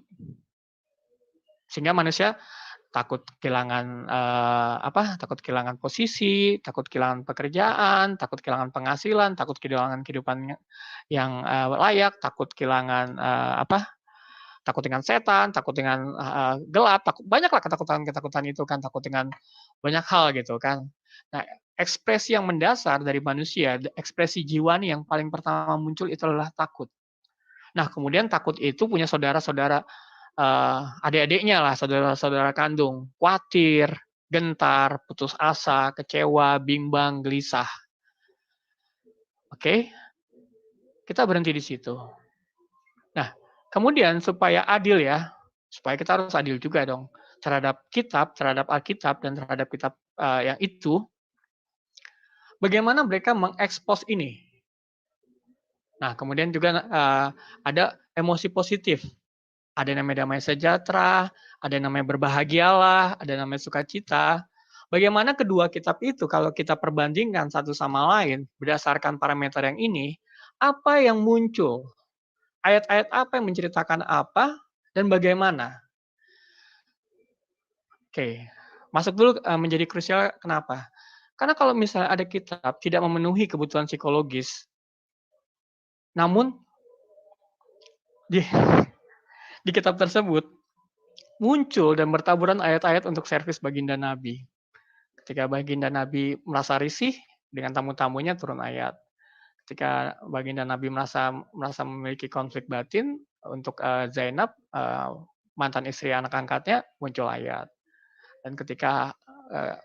Sehingga manusia takut kehilangan takut kehilangan posisi, takut kehilangan pekerjaan, takut kehilangan penghasilan, takut kehilangan kehidupan yang layak, takut kehilangan takut dengan setan, takut dengan gelap, banyaklah ketakutan itu kan, takut dengan banyak hal gitu kan. Nah, ekspresi yang mendasar dari manusia, ekspresi jiwani yang paling pertama muncul itu adalah takut. Nah, kemudian takut itu punya saudara-saudara adik-adiknya lah, saudara-saudara kandung, khawatir, gentar, putus asa, kecewa, bimbang, gelisah. Oke, kita berhenti di situ. Nah, kemudian supaya adil ya, supaya kita harus adil juga dong terhadap kitab, terhadap Alkitab, dan terhadap kitab yang itu, bagaimana mereka mengekspos ini. Nah, kemudian juga ada emosi positif. Ada yang namanya damai sejahtera, ada yang namanya berbahagialah, ada yang namanya sukacita. Bagaimana kedua kitab itu kalau kita perbandingkan satu sama lain berdasarkan parameter yang ini, apa yang muncul? Ayat-ayat apa yang menceritakan apa dan bagaimana? Oke, masuk dulu menjadi krusial kenapa? Karena kalau misalnya ada kitab tidak memenuhi kebutuhan psikologis, namun di kitab tersebut muncul dan bertaburan ayat-ayat untuk servis baginda Nabi. Ketika baginda Nabi merasa risih dengan tamu-tamunya turun ayat. Ketika baginda Nabi merasa memiliki konflik batin untuk Zainab, mantan istri anak angkatnya, muncul ayat. Dan ketika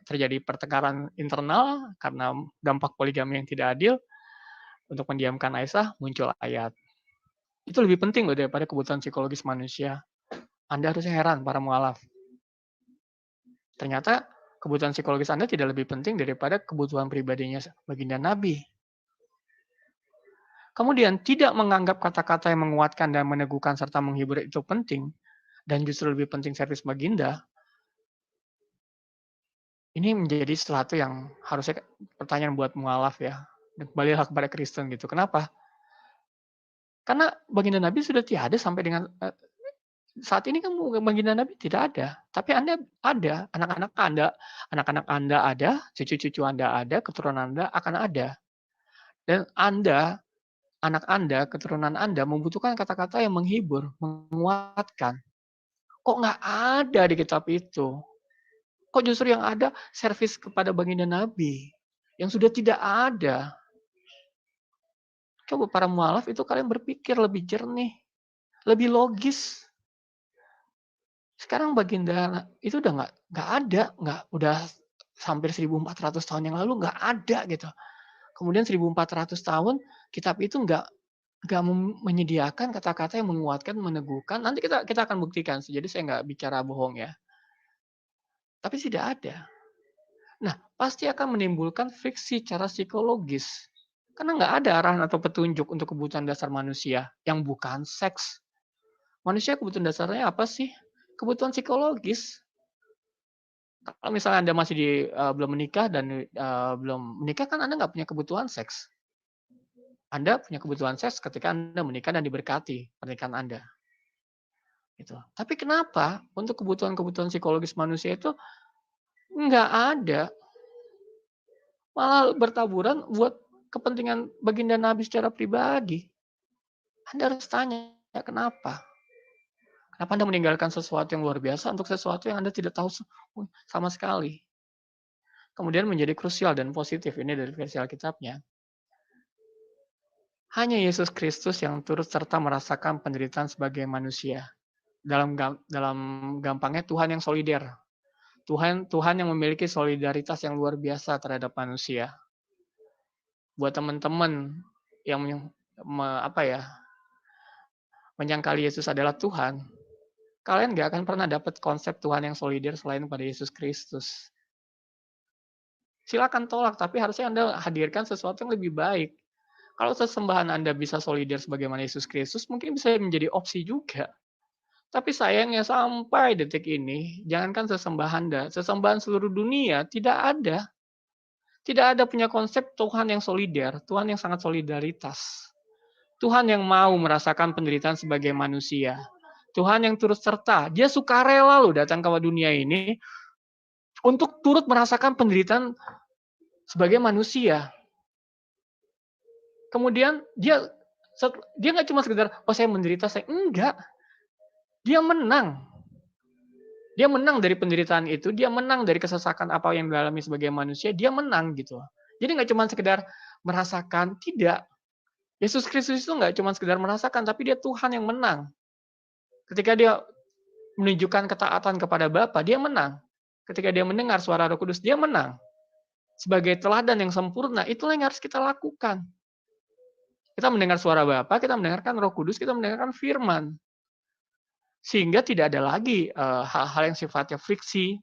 terjadi pertengkaran internal karena dampak poligami yang tidak adil, untuk mendiamkan Aisyah, muncul ayat. Itu lebih penting loh daripada kebutuhan psikologis manusia. Anda harusnya heran, para mualaf. Ternyata kebutuhan psikologis Anda tidak lebih penting daripada kebutuhan pribadinya baginda Nabi. Kemudian tidak menganggap kata-kata yang menguatkan dan meneguhkan serta menghibur itu penting, dan justru lebih penting servis baginda, ini menjadi sesuatu yang harusnya pertanyaan buat mualaf ya. Dan kembalilah kepada Kristen gitu. Kenapa? Karena baginda Nabi sudah tiada sampai dengan saat ini kan baginda Nabi tidak ada. Tapi Anda ada, anak-anak Anda ada, cucu-cucu Anda ada, keturunan Anda akan ada. Dan Anda, anak Anda, keturunan Anda membutuhkan kata-kata yang menghibur, menguatkan. Kok nggak ada di kitab itu? Kok justru yang ada servis kepada baginda Nabi yang sudah tidak ada? Coba para mualaf itu kalian berpikir lebih jernih, lebih logis. Sekarang baginda itu udah nggak ada, udah hampir 1.400 tahun yang lalu nggak ada gitu. Kemudian 1.400 tahun kitab itu nggak menyediakan kata-kata yang menguatkan, meneguhkan. Nanti kita akan buktikan. Jadi saya nggak bicara bohong ya. Tapi tidak ada. Nah, pasti akan menimbulkan friksi secara psikologis. Karena nggak ada arahan atau petunjuk untuk kebutuhan dasar manusia yang bukan seks. Manusia kebutuhan dasarnya apa sih? Kebutuhan psikologis. Kalau misalnya Anda masih belum menikah dan belum menikah, kan Anda nggak punya kebutuhan seks. Anda punya kebutuhan seks ketika Anda menikah dan diberkati pernikahan Anda. Gitu. Tapi kenapa untuk kebutuhan-kebutuhan psikologis manusia itu nggak ada, malah bertaburan buat kepentingan baginda Nabi secara pribadi? Anda harus tanya, kenapa? Kenapa Anda meninggalkan sesuatu yang luar biasa untuk sesuatu yang Anda tidak tahu sama sekali? Kemudian menjadi krusial dan positif, ini dari versi Alkitabnya. Hanya Yesus Kristus yang turut serta merasakan penderitaan sebagai manusia. Dalam gampangnya Tuhan yang solider. Tuhan yang memiliki solidaritas yang luar biasa terhadap manusia. Buat teman-teman yang menyangkali Yesus adalah Tuhan, kalian nggak akan pernah dapat konsep Tuhan yang solider selain pada Yesus Kristus. Silakan tolak, tapi harusnya Anda hadirkan sesuatu yang lebih baik. Kalau sesembahan Anda bisa solider sebagaimana Yesus Kristus, mungkin bisa menjadi opsi juga. Tapi sayangnya sampai detik ini, jangankan sesembahan Anda, sesembahan seluruh dunia tidak ada. Tidak ada punya konsep Tuhan yang solider, Tuhan yang sangat solidaritas. Tuhan yang mau merasakan penderitaan sebagai manusia. Tuhan yang turut serta, dia sukarela loh datang ke dunia ini untuk turut merasakan penderitaan sebagai manusia. Kemudian dia nggak cuma sekedar, oh saya menderita, saya enggak. Dia menang. Dia menang dari penderitaan itu, dia menang dari kesesakan apa yang dialami sebagai manusia, dia menang gitu. Jadi nggak cuma sekedar merasakan, tidak. Yesus Kristus itu nggak cuma sekedar merasakan, tapi dia Tuhan yang menang. Ketika dia menunjukkan ketaatan kepada Bapa, dia menang. Ketika dia mendengar suara Roh Kudus, dia menang. Sebagai teladan yang sempurna, itulah yang harus kita lakukan. Kita mendengar suara Bapa, kita mendengarkan Roh Kudus, kita mendengarkan firman. Sehingga tidak ada lagi hal-hal yang sifatnya friksi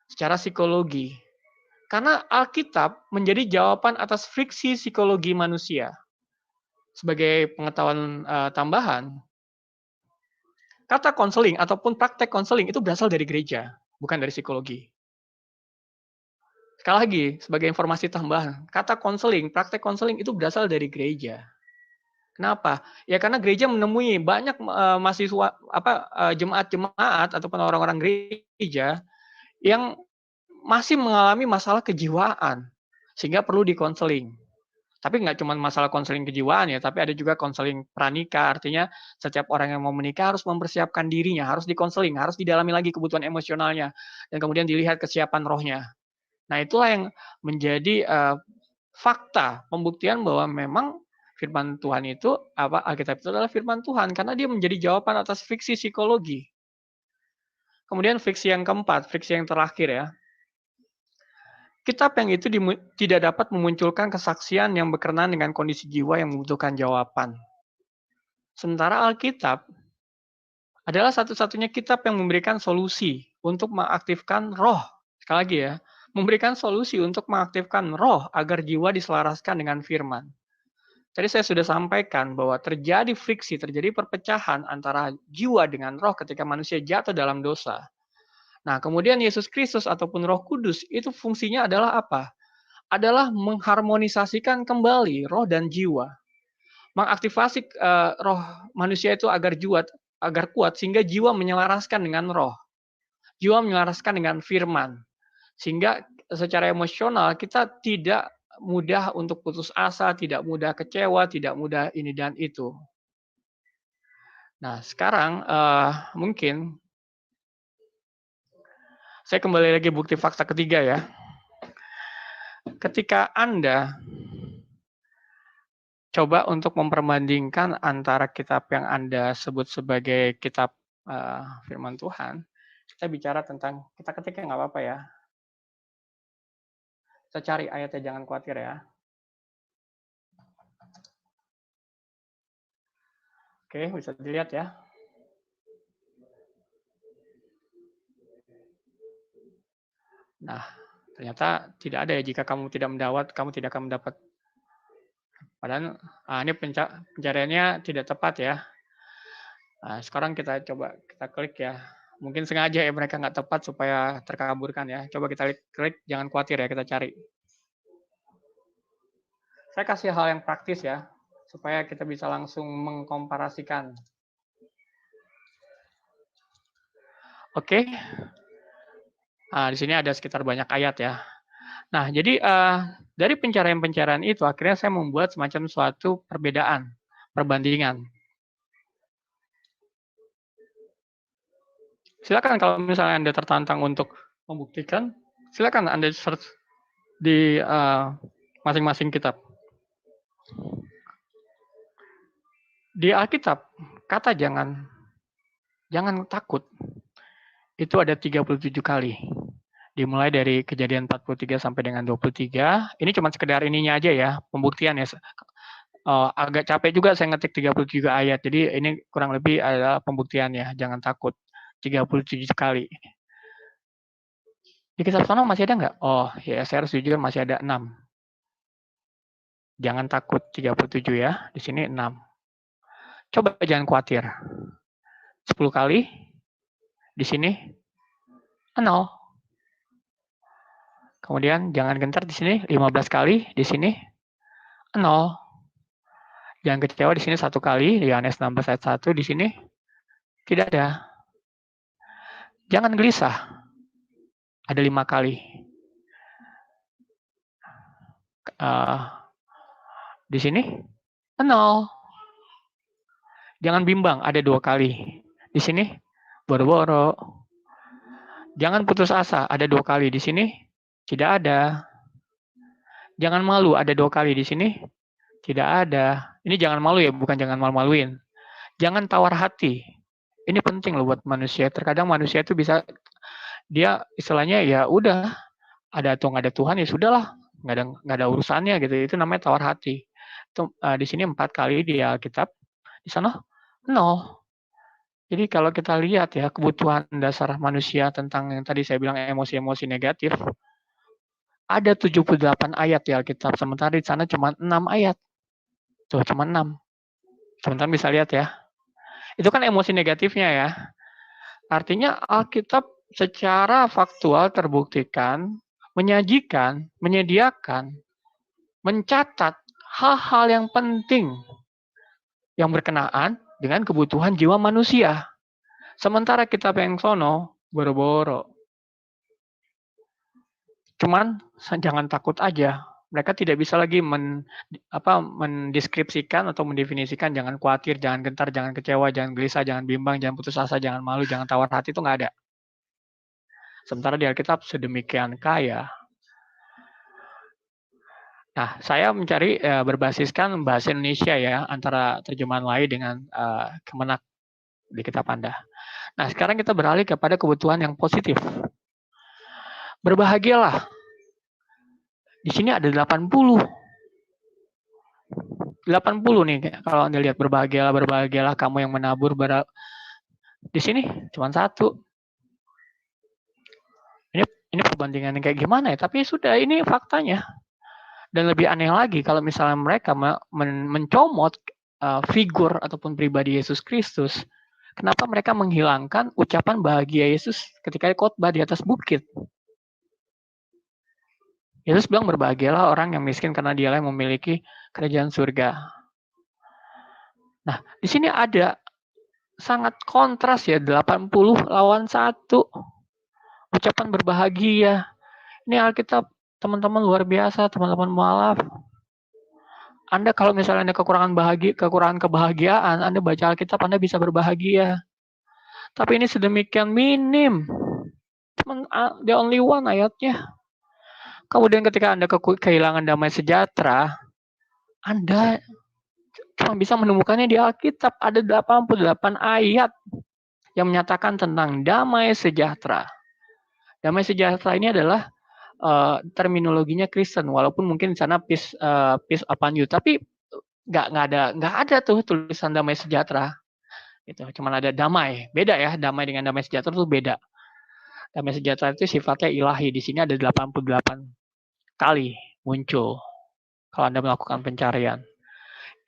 secara psikologi. Karena Alkitab menjadi jawaban atas friksi psikologi manusia. Sebagai pengetahuan tambahan, kata konseling ataupun praktek konseling itu berasal dari gereja, bukan dari psikologi. Sekali lagi, sebagai informasi tambahan, kata konseling, praktek konseling itu berasal dari gereja. Kenapa? Ya karena gereja menemui banyak mahasiswa jemaat-jemaat ataupun orang-orang gereja yang masih mengalami masalah kejiwaan sehingga perlu dikonseling. Tapi nggak cuma masalah konseling kejiwaan ya, tapi ada juga konseling pranikah. Artinya setiap orang yang mau menikah harus mempersiapkan dirinya, harus dikonseling, harus didalami lagi kebutuhan emosionalnya, dan kemudian dilihat kesiapan rohnya. Nah itulah yang menjadi fakta pembuktian bahwa memang firman Tuhan itu, Alkitab itu adalah firman Tuhan, karena dia menjadi jawaban atas friksi psikologi. Kemudian friksi yang keempat, friksi yang terakhir ya. Kitab yang itu tidak dapat memunculkan kesaksian yang berkenaan dengan kondisi jiwa yang membutuhkan jawaban. Sementara Alkitab adalah satu-satunya kitab yang memberikan solusi untuk mengaktifkan roh. Sekali lagi ya, memberikan solusi untuk mengaktifkan roh agar jiwa diselaraskan dengan firman. Tadi saya sudah sampaikan bahwa terjadi friksi, terjadi perpecahan antara jiwa dengan roh ketika manusia jatuh dalam dosa. Nah, kemudian Yesus Kristus ataupun Roh Kudus itu fungsinya adalah apa? Adalah mengharmonisasikan kembali roh dan jiwa. Mengaktifasi roh manusia itu agar kuat sehingga jiwa menyelaraskan dengan roh. Jiwa menyelaraskan dengan firman. Sehingga secara emosional kita tidak mudah untuk putus asa, tidak mudah kecewa, tidak mudah ini dan itu. Nah, sekarang mungkin Saya kembali lagi bukti fakta ketiga ya. Ketika Anda coba untuk memperbandingkan antara kitab yang Anda sebut sebagai kitab firman Tuhan, kita bicara tentang, kita ketiknya nggak apa-apa ya. Kita cari ayatnya, jangan khawatir ya. Oke, bisa dilihat ya. Nah, ternyata tidak ada ya, jika kamu tidak mendawat, kamu tidak akan mendapat. Padahal ini pencariannya tidak tepat ya. Nah, sekarang kita coba kita klik ya. Mungkin sengaja ya mereka nggak tepat supaya terkaburkan ya. Coba kita klik, jangan khawatir ya, kita cari. Saya kasih hal yang praktis ya, supaya kita bisa langsung mengkomparasikan. Oke. Nah, di sini ada sekitar banyak ayat ya. Nah, jadi dari pencarian-pencarian itu akhirnya saya membuat semacam suatu perbandingan. Silakan kalau misalnya Anda tertantang untuk membuktikan, silakan Anda search di masing-masing kitab. Di Alkitab, kata jangan takut, itu ada 37 kali. Dimulai dari Kejadian 43 sampai dengan 23. Ini cuma sekedar ininya aja ya, pembuktian ya. Agak capek juga saya ngetik 37 ayat. Jadi ini kurang lebih adalah pembuktian ya, jangan takut. 37 kali. Di kitab sana masih ada nggak? Oh, ya saya harus jujur masih ada 6. Jangan takut 37 ya. Di sini 6. Coba jangan khawatir. 10 kali. Di sini 0. Kemudian jangan gentar di sini 15 kali, di sini 0. Jangan kecewa di sini 1 kali, di Yohanes 16 ayat 1 di sini tidak ada. Jangan gelisah. Ada 5 kali. Di sini 0. Jangan bimbang, ada 2 kali. Di sini boro-boro. Jangan putus asa, ada 2 kali. Di sini tidak ada. Jangan malu, ada 2 kali. Di sini tidak ada. Ini jangan malu ya, bukan jangan malu-maluin. Jangan tawar hati. Ini penting loh buat manusia. Terkadang manusia itu bisa, dia istilahnya ya udah, ada atau nggak ada Tuhan ya sudahlah, nggak ada urusannya gitu. Itu namanya tawar hati. Itu, di sini 4 kali di Alkitab, di sana 0. Jadi kalau kita lihat ya kebutuhan dasar manusia tentang yang tadi saya bilang emosi-emosi negatif, ada 78 ayat di Alkitab, sementara di sana cuma 6 ayat. Tuh, cuma 6. Teman-teman bisa lihat ya. Itu kan emosi negatifnya ya. Artinya Alkitab secara faktual terbuktikan, menyajikan, menyediakan, mencatat hal-hal yang penting yang berkenaan dengan kebutuhan jiwa manusia. Sementara kitab yang sono boro-boro. Cuman jangan takut aja. Mereka tidak bisa lagi mendeskripsikan atau mendefinisikan jangan khawatir, jangan gentar, jangan kecewa, jangan gelisah, jangan bimbang, jangan putus asa, jangan malu, jangan tawar hati, itu nggak ada. Sementara di Alkitab sedemikian kaya. Nah, saya mencari berbasiskan bahasa Indonesia ya, antara terjemahan lain dengan Kemenak di kitab Anda. Nah, sekarang kita beralih kepada kebutuhan yang positif. Berbahagialah. Di sini ada 80. 80 nih, kalau Anda lihat berbahagialah kamu yang menabur. Di sini cuma 1. Ini perbandingan yang kayak gimana ya? Tapi sudah, ini faktanya. Dan lebih aneh lagi kalau misalnya mereka mencomot figur ataupun pribadi Yesus Kristus, kenapa mereka menghilangkan ucapan bahagia Yesus ketika khotbah di atas bukit? Yesus bilang berbahagialah orang yang miskin karena dialah yang memiliki kerajaan surga. Nah, di sini ada sangat kontras ya, 80 lawan 1. Ucapan berbahagia. Ini Alkitab teman-teman luar biasa, teman-teman mualaf. Anda kalau misalnya Anda kekurangan kebahagiaan, Anda baca Alkitab, Anda bisa berbahagia. Tapi ini sedemikian minim. Cuman the only one ayatnya. Kemudian ketika Anda kehilangan damai sejahtera, Anda cuma bisa menemukannya di Alkitab. Ada 88 ayat yang menyatakan tentang damai sejahtera. Damai sejahtera ini adalah terminologinya Kristen, walaupun mungkin di sana peace upon you, tapi nggak ada tuh tulisan damai sejahtera. Itu cuma ada damai. Beda ya, damai dengan damai sejahtera itu beda. Damai sejahtera itu sifatnya ilahi. Di sini ada 88 kali muncul kalau Anda melakukan pencarian.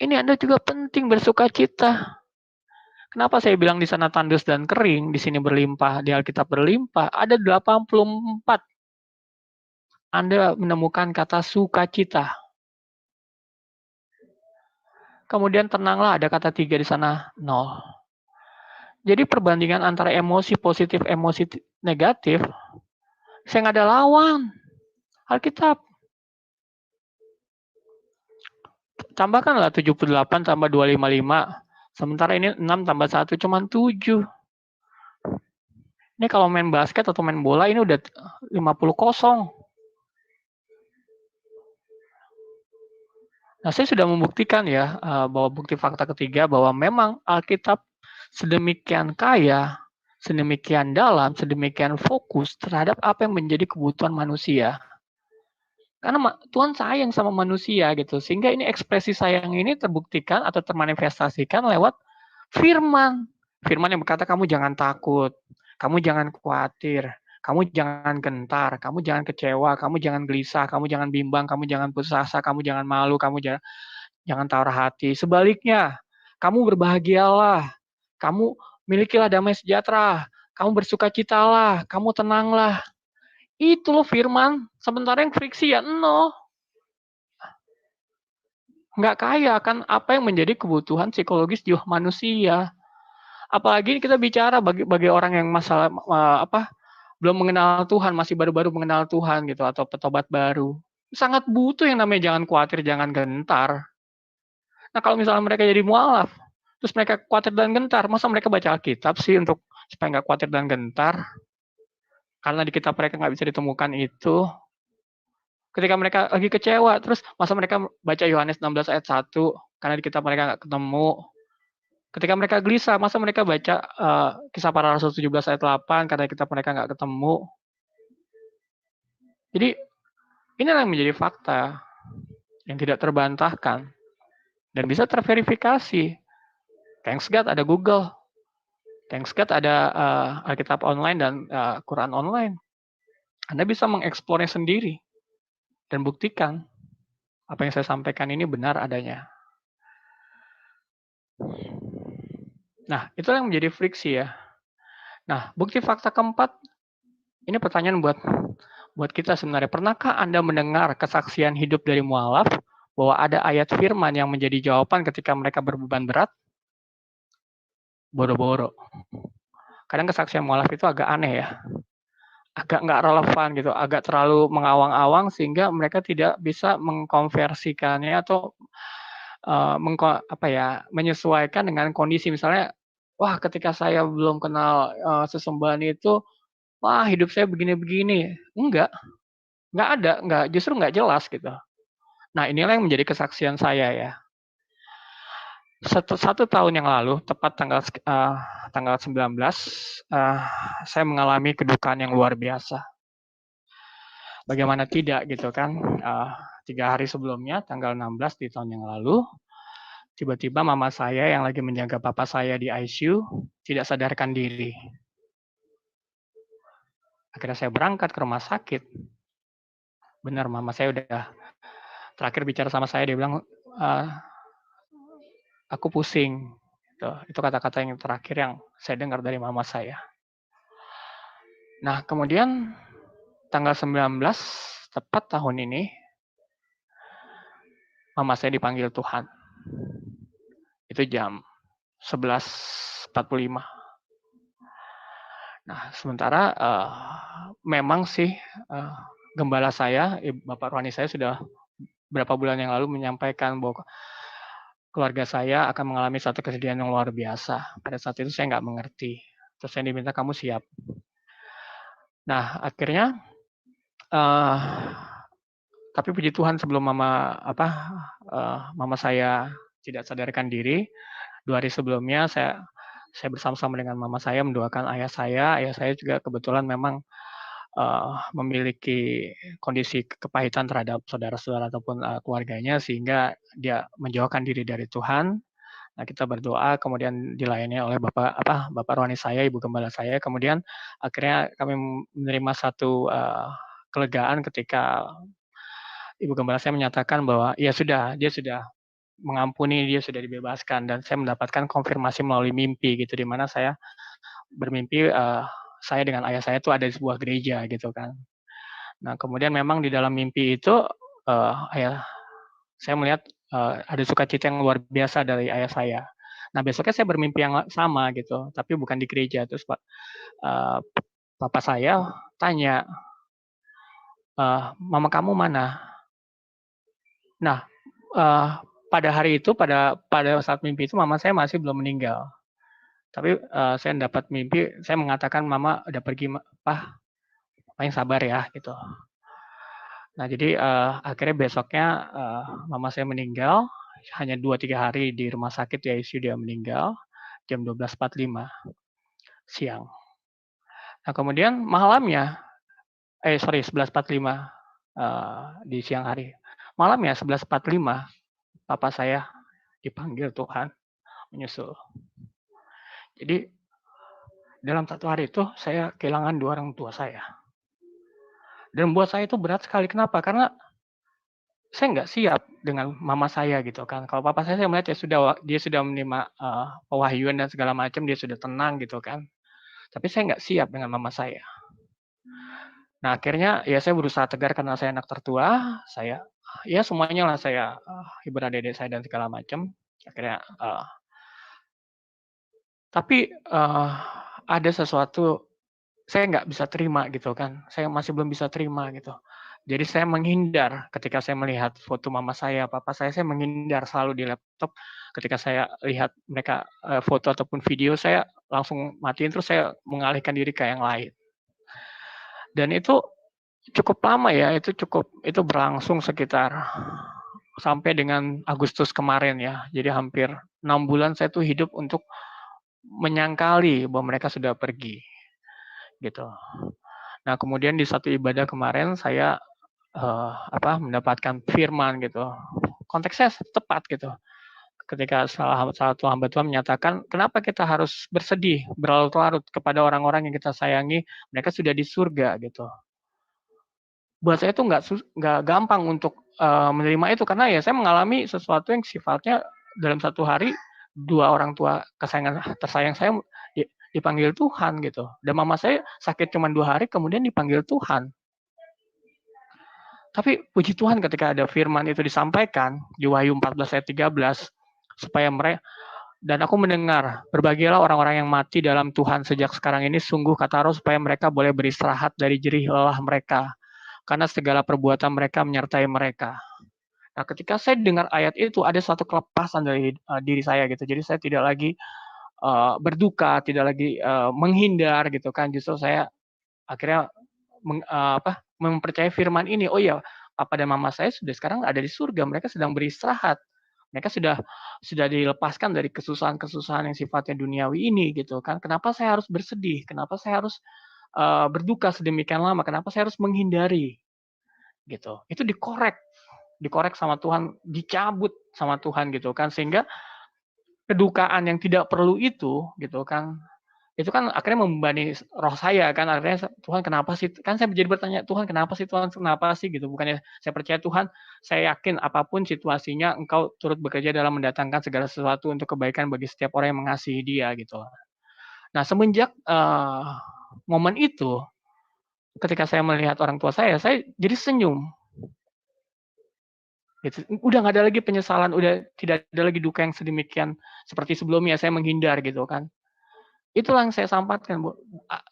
Ini Anda juga penting bersuka cita. Kenapa saya bilang di sana tandus dan kering, di sini berlimpah, di Alkitab berlimpah, ada 84. Anda menemukan kata sukacita. Kemudian tenanglah, ada kata 3 di sana, 0. Jadi perbandingan antara emosi positif, emosi negatif, saya nggak ada lawan. Alkitab. Tambahkanlah 78 tambah 255. Sementara ini 6 tambah 1 cuma 7. Ini kalau main basket atau main bola ini udah 50-0. Nah, saya sudah membuktikan ya bahwa bukti fakta ketiga bahwa memang Alkitab sedemikian kaya, sedemikian dalam, sedemikian fokus terhadap apa yang menjadi kebutuhan manusia. Karena Tuhan sayang sama manusia gitu, sehingga ini ekspresi sayang ini terbuktikan atau termanifestasikan lewat firman. Firman yang berkata kamu jangan takut, kamu jangan khawatir, kamu jangan gentar, kamu jangan kecewa, kamu jangan gelisah, kamu jangan bimbang, kamu jangan putus asa, kamu jangan malu, kamu jangan tawar hati. Sebaliknya, kamu berbahagialah, kamu milikilah damai sejahtera, kamu bersukacitalah, kamu tenanglah. Itu loh firman. Sementara yang friksi ya nol. Nggak kaya kan apa yang menjadi kebutuhan psikologis jiwa manusia. Apalagi kita bicara bagi orang yang masalah belum mengenal Tuhan, masih baru-baru mengenal Tuhan gitu atau petobat baru. Sangat butuh yang namanya jangan khawatir, jangan gentar. Nah, kalau misalnya mereka jadi mualaf, terus mereka khawatir dan gentar, masa mereka baca Alkitab sih untuk supaya nggak khawatir dan gentar? Karena di kitab mereka nggak bisa ditemukan itu. Ketika mereka lagi kecewa, terus masa mereka baca Yohanes 16 ayat 1, karena di kitab mereka nggak ketemu. Ketika mereka gelisah, masa mereka baca Kisah Para Rasul 17 ayat 8, karena di kitab mereka nggak ketemu. Jadi, inilah yang menjadi fakta yang tidak terbantahkan dan bisa terverifikasi. Thanks God ada Google. Thanks God ada Alkitab online dan Quran online. Anda bisa mengeksplornya sendiri dan buktikan apa yang saya sampaikan ini benar adanya. Nah, itulah yang menjadi friksi ya. Nah, bukti fakta keempat, ini pertanyaan buat kita sebenarnya. Pernahkah Anda mendengar kesaksian hidup dari mualaf bahwa ada ayat firman yang menjadi jawaban ketika mereka berbeban berat? Boro-boro. Kadang kesaksian mualaf itu agak aneh ya. Agak nggak relevan gitu, agak terlalu mengawang-awang sehingga mereka tidak bisa mengkonversikannya atau menyesuaikan dengan kondisi. Misalnya, wah ketika saya belum kenal sesembahan itu, wah hidup saya begini-begini. Enggak ada, justru nggak jelas gitu. Nah inilah yang menjadi kesaksian saya ya. Satu tahun yang lalu, tepat tanggal 19, saya mengalami kedukaan yang luar biasa. Bagaimana tidak gitu kan, 3 hari sebelumnya, tanggal 16 di tahun yang lalu, tiba-tiba mama saya yang lagi menjaga papa saya di ICU tidak sadarkan diri. Akhirnya saya berangkat ke rumah sakit. Benar, mama saya udah terakhir bicara sama saya, dia bilang, aku pusing. Itu kata-kata yang terakhir yang saya dengar dari mama saya. Nah, kemudian tanggal 19, tepat tahun ini, mama saya dipanggil Tuhan. Itu jam 11.45. Nah, sementara memang sih gembala saya, Bapak Rohani saya sudah beberapa bulan yang lalu menyampaikan bahwa keluarga saya akan mengalami satu kesedihan yang luar biasa. Pada saat itu saya nggak mengerti. Terus saya diminta kamu siap. Nah, akhirnya tapi puji Tuhan sebelum mama saya tidak sadarkan diri, 2 hari sebelumnya saya bersama-sama dengan mama saya mendoakan ayah saya. Ayah saya juga kebetulan memang memiliki kondisi kepahitan terhadap saudara-saudara ataupun keluarganya, sehingga dia menjauhkan diri dari Tuhan. Nah, kita berdoa, kemudian dilayani oleh Bapak rohani saya, Ibu Gembala saya. Kemudian akhirnya kami menerima satu kelegaan ketika Ibu Gembala saya menyatakan bahwa ya sudah, dia sudah mengampuni, dia sudah dibebaskan, dan saya mendapatkan konfirmasi melalui mimpi gitu, di mana saya bermimpi saya dengan ayah saya itu ada di sebuah gereja gitu kan. Nah, kemudian memang di dalam mimpi itu ayah saya melihat ada sukacita yang luar biasa dari ayah saya. Nah, besoknya saya bermimpi yang sama gitu, tapi bukan di gereja. Terus papa saya tanya, mama kamu mana? Nah, pada hari itu, pada saat mimpi itu mama saya masih belum meninggal. Tapi saya dapat mimpi, saya mengatakan mama udah pergi, Pak yang sabar ya gitu. Nah, jadi akhirnya besoknya mama saya meninggal, hanya 2-3 hari di rumah sakit di ICU dia meninggal, jam 12.45 siang. Nah, kemudian malamnya, 11.45 di siang hari. Malamnya 11.45, papa saya dipanggil Tuhan menyusul. Jadi dalam 1 hari itu saya kehilangan 2 orang tua saya. Dan buat saya itu berat sekali. Kenapa? Karena saya nggak siap dengan mama saya gitu kan. Kalau papa saya melihat ya sudah, dia sudah menerima pewahyuan dan segala macam, dia sudah tenang gitu kan. Tapi saya nggak siap dengan mama saya. Nah, akhirnya ya saya berusaha tegar karena saya anak tertua, saya ya semuanya lah saya hibur adik-adik saya dan segala macam. Akhirnya tapi ada sesuatu saya nggak bisa terima gitu kan. Saya masih belum bisa terima gitu. Jadi saya menghindar ketika saya melihat foto mama saya, papa saya menghindar selalu di laptop. Ketika saya lihat mereka foto ataupun video, saya langsung matiin, terus saya mengalihkan diri ke yang lain. Dan itu cukup lama ya, itu berlangsung sekitar sampai dengan Agustus kemarin ya. Jadi hampir 6 bulan saya tuh hidup untuk menyangkali bahwa mereka sudah pergi gitu. Nah, kemudian di satu ibadah kemarin saya mendapatkan firman gitu. Konteksnya tepat gitu. Ketika salah satu hamba Tuhan menyatakan, kenapa kita harus bersedih, berlarut-larut kepada orang-orang yang kita sayangi, mereka sudah di surga gitu. Buat saya itu nggak gampang untuk menerima itu, karena ya saya mengalami sesuatu yang sifatnya dalam 1 hari 2 orang tua tersayang saya dipanggil Tuhan gitu. Dan mama saya sakit cuma 2 hari kemudian dipanggil Tuhan. Tapi puji Tuhan ketika ada firman itu disampaikan di Wahyu 14 ayat 13, supaya mereka, dan aku mendengar, berbahagialah orang-orang yang mati dalam Tuhan sejak sekarang ini, sungguh kata Roh, supaya mereka boleh beristirahat dari jerih lelah mereka, karena segala perbuatan mereka menyertai mereka. Nah, ketika saya dengar ayat itu, ada satu kelepasan dari diri saya gitu. Jadi saya tidak lagi berduka, tidak lagi menghindar gitu kan. Justru saya akhirnya mempercayai firman ini. Oh ya, papa dan mama saya sudah sekarang ada di surga, mereka sedang beristirahat. Mereka sudah dilepaskan dari kesusahan-kesusahan yang sifatnya duniawi ini gitu kan. Kenapa saya harus bersedih? Kenapa saya harus berduka sedemikian lama? Kenapa saya harus menghindari? Gitu. Itu dikorek sama Tuhan, dicabut sama Tuhan gitu kan, sehingga kedukaan yang tidak perlu itu gitu kan, itu kan akhirnya membebani roh saya kan. Akhirnya Tuhan kenapa sih, kan saya jadi bertanya, Tuhan kenapa sih, Tuhan kenapa sih gitu. Bukannya saya percaya Tuhan, saya yakin apapun situasinya Engkau turut bekerja dalam mendatangkan segala sesuatu untuk kebaikan bagi setiap orang yang mengasihi Dia gitu. Nah, semenjak momen itu, ketika saya melihat orang tua saya jadi senyum gitu. Udah nggak ada lagi penyesalan, udah tidak ada lagi duka yang sedemikian seperti sebelumnya saya menghindar gitu kan. Itulah yang saya sampaikan, Bu.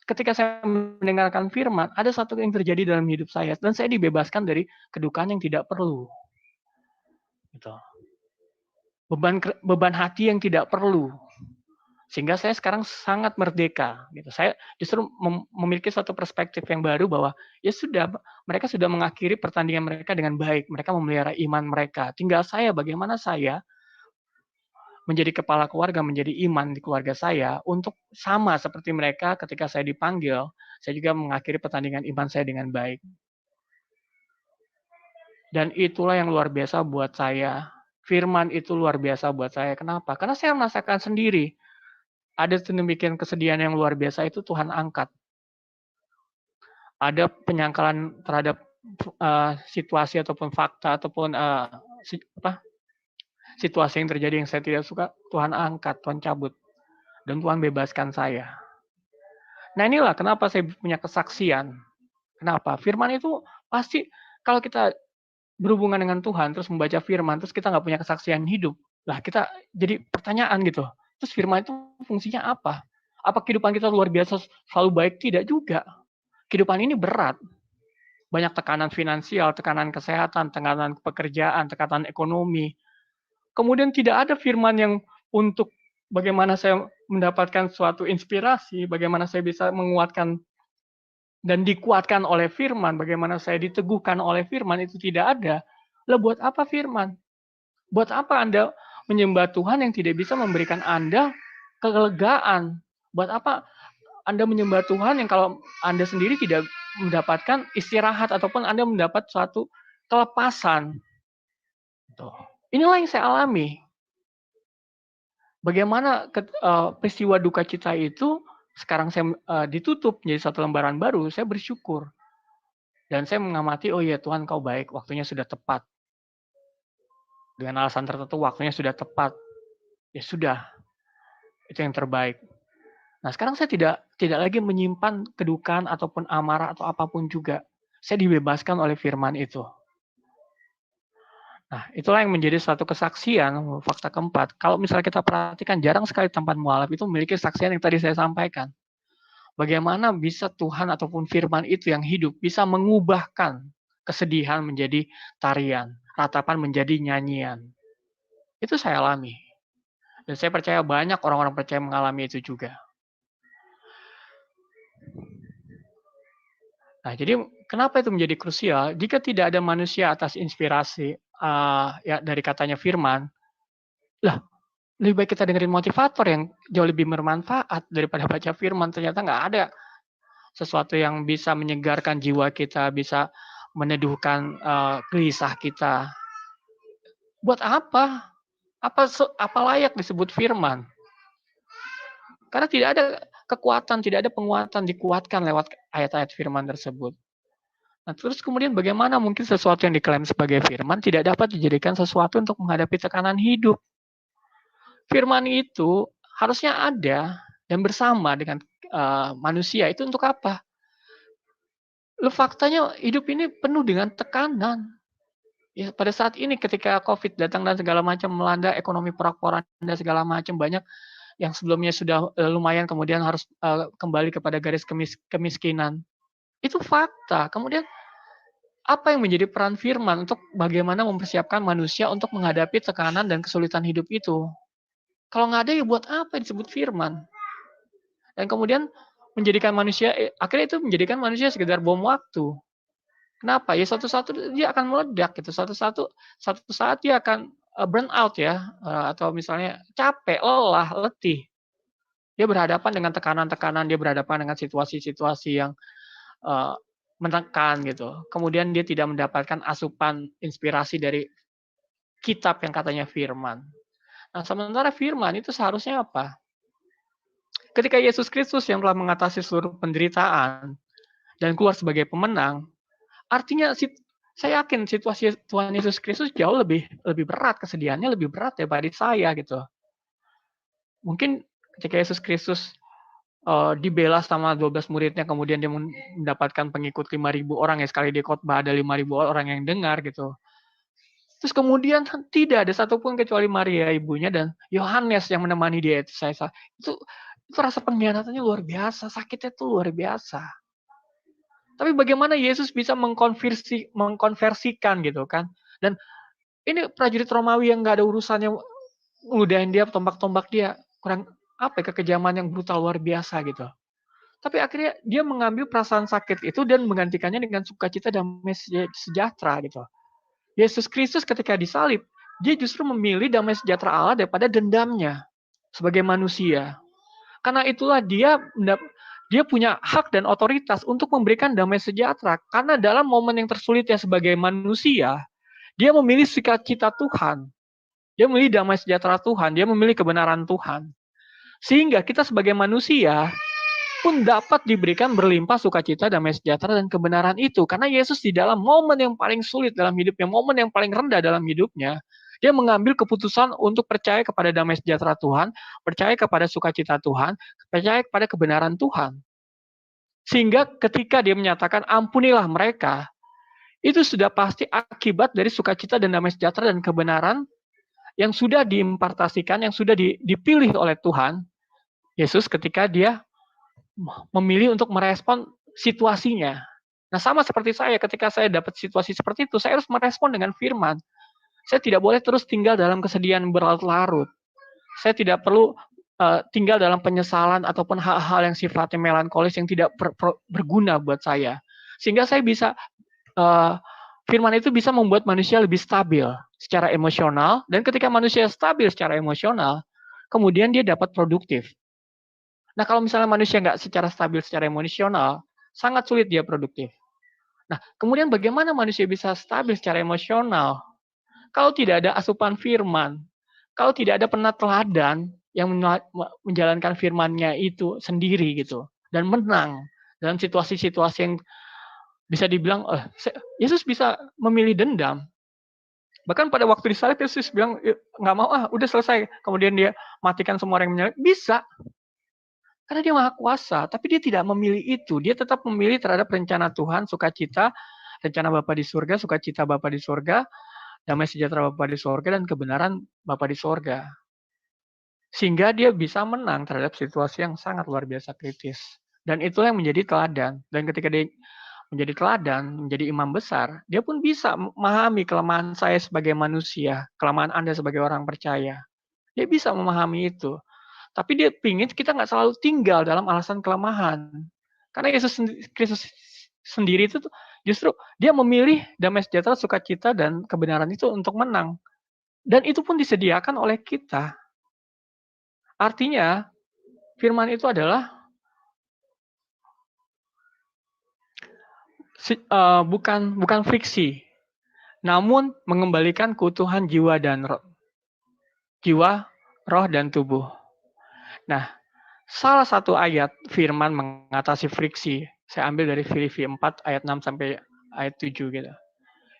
Ketika saya mendengarkan firman, ada satu yang terjadi dalam hidup saya dan saya dibebaskan dari kedukaan yang tidak perlu. Gitu. Beban hati yang tidak perlu. Sehingga saya sekarang sangat merdeka gitu. Saya justru memiliki suatu perspektif yang baru bahwa ya sudah, mereka sudah mengakhiri pertandingan mereka dengan baik. Mereka memelihara iman mereka. Tinggal saya, bagaimana saya menjadi kepala keluarga, menjadi iman di keluarga saya untuk sama seperti mereka ketika saya dipanggil, saya juga mengakhiri pertandingan iman saya dengan baik. Dan itulah yang luar biasa buat saya. Firman itu luar biasa buat saya. Kenapa? Karena saya merasakan sendiri. Ada sedemikian kesedihan yang luar biasa itu Tuhan angkat. Ada penyangkalan terhadap situasi ataupun fakta ataupun situasi yang terjadi yang saya tidak suka, Tuhan angkat, Tuhan cabut. Dan Tuhan bebaskan saya. Nah inilah kenapa saya punya kesaksian. Kenapa? Firman itu pasti kalau kita berhubungan dengan Tuhan, terus membaca firman, terus kita nggak punya kesaksian hidup, lah kita jadi pertanyaan gitu. Terus firman itu fungsinya apa? Apa kehidupan kita luar biasa selalu baik? Tidak juga. Kehidupan ini berat. Banyak tekanan finansial, tekanan kesehatan, tekanan pekerjaan, tekanan ekonomi. Kemudian tidak ada firman yang untuk bagaimana saya mendapatkan suatu inspirasi, bagaimana saya bisa menguatkan dan dikuatkan oleh firman, bagaimana saya diteguhkan oleh firman, itu tidak ada. Lah buat apa firman? Buat apa Anda menyembah Tuhan yang tidak bisa memberikan Anda kelegaan? Buat apa Anda menyembah Tuhan yang kalau Anda sendiri tidak mendapatkan istirahat ataupun Anda mendapat suatu kelepasan? Tuh. Inilah yang saya alami. Bagaimana peristiwa duka cita itu sekarang saya ditutup menjadi satu lembaran baru, saya bersyukur. Dan saya mengamati, oh iya Tuhan kau baik, waktunya sudah tepat. Dengan alasan tertentu waktunya sudah tepat. Ya sudah, itu yang terbaik. Nah sekarang saya tidak lagi menyimpan kedukaan ataupun amarah atau apapun juga. Saya dibebaskan oleh firman itu. Nah itulah yang menjadi suatu kesaksian, fakta keempat. Kalau misalnya kita perhatikan, jarang sekali tempat mualaf itu memiliki kesaksian yang tadi saya sampaikan. Bagaimana bisa Tuhan ataupun firman itu yang hidup bisa mengubahkan kesedihan menjadi tarian, ratapan menjadi nyanyian. Itu saya alami. Dan saya percaya banyak orang-orang percaya mengalami itu juga. Nah, jadi kenapa itu menjadi krusial? Jika tidak ada manusia atas inspirasi ya dari katanya firman, lah lebih baik kita dengerin motivator yang jauh lebih bermanfaat daripada baca firman. Ternyata nggak ada sesuatu yang bisa menyegarkan jiwa kita, bisa meneduhkan gelisah kita. Buat apa? Apa layak disebut firman? Karena tidak ada kekuatan, tidak ada penguatan dikuatkan lewat ayat-ayat firman tersebut. Nah, terus kemudian bagaimana mungkin sesuatu yang diklaim sebagai firman tidak dapat dijadikan sesuatu untuk menghadapi tekanan hidup? Firman itu harusnya ada dan bersama dengan manusia. Itu untuk apa? Faktanya hidup ini penuh dengan tekanan. Ya, pada saat ini ketika COVID datang dan segala macam melanda, ekonomi porak-poranda segala macam, banyak yang sebelumnya sudah lumayan kemudian harus kembali kepada garis kemiskinan. Itu fakta. Kemudian apa yang menjadi peran firman untuk bagaimana mempersiapkan manusia untuk menghadapi tekanan dan kesulitan hidup itu? Kalau nggak ada ya buat apa disebut firman? Dan kemudian menjadikan manusia, akhirnya itu menjadikan manusia sekedar bom waktu. Kenapa? Ya satu-satu dia akan meledak gitu. Satu saat dia akan burn out ya, atau misalnya capek, lelah, letih. Dia berhadapan dengan tekanan-tekanan, dia berhadapan dengan situasi-situasi yang menekan gitu. Kemudian dia tidak mendapatkan asupan inspirasi dari kitab yang katanya firman. Nah, sementara firman itu seharusnya apa? Ketika Yesus Kristus yang telah mengatasi seluruh penderitaan dan keluar sebagai pemenang, artinya saya yakin situasi Tuhan Yesus Kristus jauh lebih berat, kesedihannya lebih berat daripada saya gitu. Mungkin ketika Yesus Kristus dibela sama 12 muridnya, kemudian dia mendapatkan pengikut 5.000 orang ya, sekali di khotbah ada 5.000 orang yang dengar gitu. Terus kemudian tidak ada satupun kecuali Maria ibunya dan Yohanes yang menemani dia. Itu rasa pengkhianatannya luar biasa, sakitnya tuh luar biasa. Tapi bagaimana Yesus bisa mengkonversikan gitu kan? Dan ini prajurit Romawi yang nggak ada urusannya ngeludahin dia, tombak-tombak dia, kurang kekejaman yang brutal luar biasa gitu. Tapi akhirnya dia mengambil perasaan sakit itu dan menggantikannya dengan sukacita damai sejahtera gitu. Yesus Kristus ketika disalib, dia justru memilih damai sejahtera Allah daripada dendamnya sebagai manusia. Karena itulah dia punya hak dan otoritas untuk memberikan damai sejahtera. Karena dalam momen yang tersulitnya sebagai manusia, dia memilih sukacita Tuhan. Dia memilih damai sejahtera Tuhan. Dia memilih kebenaran Tuhan. Sehingga kita sebagai manusia pun dapat diberikan berlimpah sukacita, damai sejahtera, dan kebenaran itu. Karena Yesus di dalam momen yang paling sulit dalam hidupnya, momen yang paling rendah dalam hidupnya, dia mengambil keputusan untuk percaya kepada damai sejahtera Tuhan, percaya kepada sukacita Tuhan, percaya kepada kebenaran Tuhan. Sehingga ketika dia menyatakan, ampunilah mereka, itu sudah pasti akibat dari sukacita dan damai sejahtera dan kebenaran yang sudah diimpartasikan, yang sudah dipilih oleh Tuhan, Yesus ketika dia memilih untuk merespon situasinya. Nah, sama seperti saya, ketika saya dapat situasi seperti itu, saya harus merespon dengan firman. Saya tidak boleh terus tinggal dalam kesedihan berlarut-larut. Saya tidak perlu tinggal dalam penyesalan ataupun hal-hal yang sifatnya melankolis yang tidak berguna buat saya. Sehingga saya bisa, firman itu bisa membuat manusia lebih stabil secara emosional, dan ketika manusia stabil secara emosional, kemudian dia dapat produktif. Nah, kalau misalnya manusia nggak secara stabil secara emosional, sangat sulit dia produktif. Nah, kemudian bagaimana manusia bisa stabil secara emosional? Kalau tidak ada asupan firman, kalau tidak ada penateladan yang menjalankan firman-Nya itu sendiri gitu, dan menang dalam situasi-situasi yang bisa dibilang, Yesus bisa memilih dendam. Bahkan pada waktu disalib, Yesus bilang, nggak mau, udah selesai. Kemudian dia matikan semua orang yang menyalib. Bisa. Karena dia maha kuasa, tapi dia tidak memilih itu. Dia tetap memilih terhadap rencana Tuhan, sukacita, rencana Bapa di surga, sukacita Bapa di surga, damai sejahtera Bapa di surga, dan kebenaran Bapa di surga. Sehingga dia bisa menang terhadap situasi yang sangat luar biasa kritis. Dan itulah yang menjadi teladan. Dan ketika dia menjadi teladan, menjadi imam besar, dia pun bisa memahami kelemahan saya sebagai manusia, kelemahan Anda sebagai orang percaya. Dia bisa memahami itu. Tapi dia pingin kita nggak selalu tinggal dalam alasan kelemahan. Karena Yesus Kristus sendiri itu justru dia memilih damai sejahtera, sukacita, dan kebenaran itu untuk menang. Dan itu pun disediakan oleh kita. Artinya, firman itu adalah bukan friksi, namun mengembalikan keutuhan jiwa, roh, dan tubuh. Nah, salah satu ayat firman mengatasi friksi, saya ambil dari Filipi 4 ayat 6 sampai ayat 7 gitu.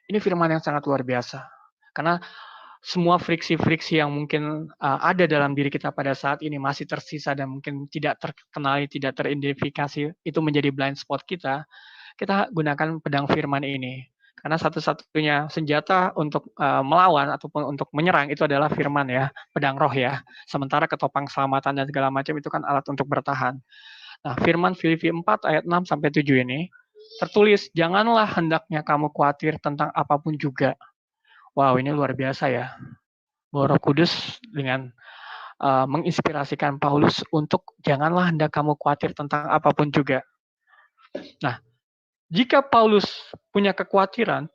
Ini firman yang sangat luar biasa. Karena semua friksi-friksi yang mungkin ada dalam diri kita pada saat ini masih tersisa dan mungkin tidak terkenali, tidak teridentifikasi, itu menjadi blind spot kita gunakan pedang firman ini. Karena satu-satunya senjata untuk melawan ataupun untuk menyerang itu adalah firman ya, pedang roh ya. Sementara ketopang keselamatan dan segala macam itu kan alat untuk bertahan. Nah, firman Filipi 4 ayat 6 sampai 7 ini tertulis, janganlah hendaknya kamu khawatir tentang apapun juga. Wow, ini luar biasa ya. Bahwa Roh Kudus dengan menginspirasikan Paulus untuk janganlah hendak kamu khawatir tentang apapun juga. Nah, jika Paulus punya kekhawatiran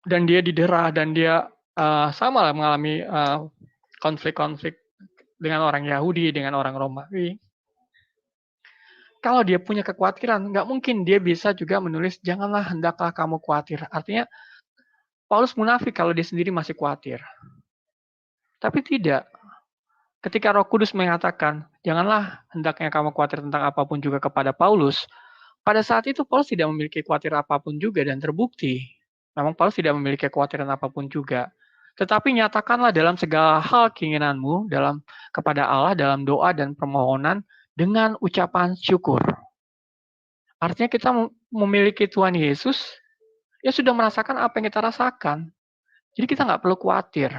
dan dia didera dan dia sama lah mengalami konflik-konflik dengan orang Yahudi, dengan orang Romawi, kalau dia punya kekhawatiran, nggak mungkin dia bisa juga menulis janganlah hendaklah kamu khawatir. Artinya Paulus munafik kalau dia sendiri masih khawatir. Tapi tidak. Ketika Roh Kudus mengatakan, janganlah hendaknya kamu khawatir tentang apapun juga kepada Paulus, pada saat itu Paulus tidak memiliki kekhawatiran apapun juga dan terbukti. Memang Paulus tidak memiliki kekhawatiran apapun juga. Tetapi nyatakanlah dalam segala hal keinginanmu kepada Allah dalam doa dan permohonan dengan ucapan syukur. Artinya kita memiliki Tuhan Yesus, ya sudah merasakan apa yang kita rasakan. Jadi kita nggak perlu khawatir.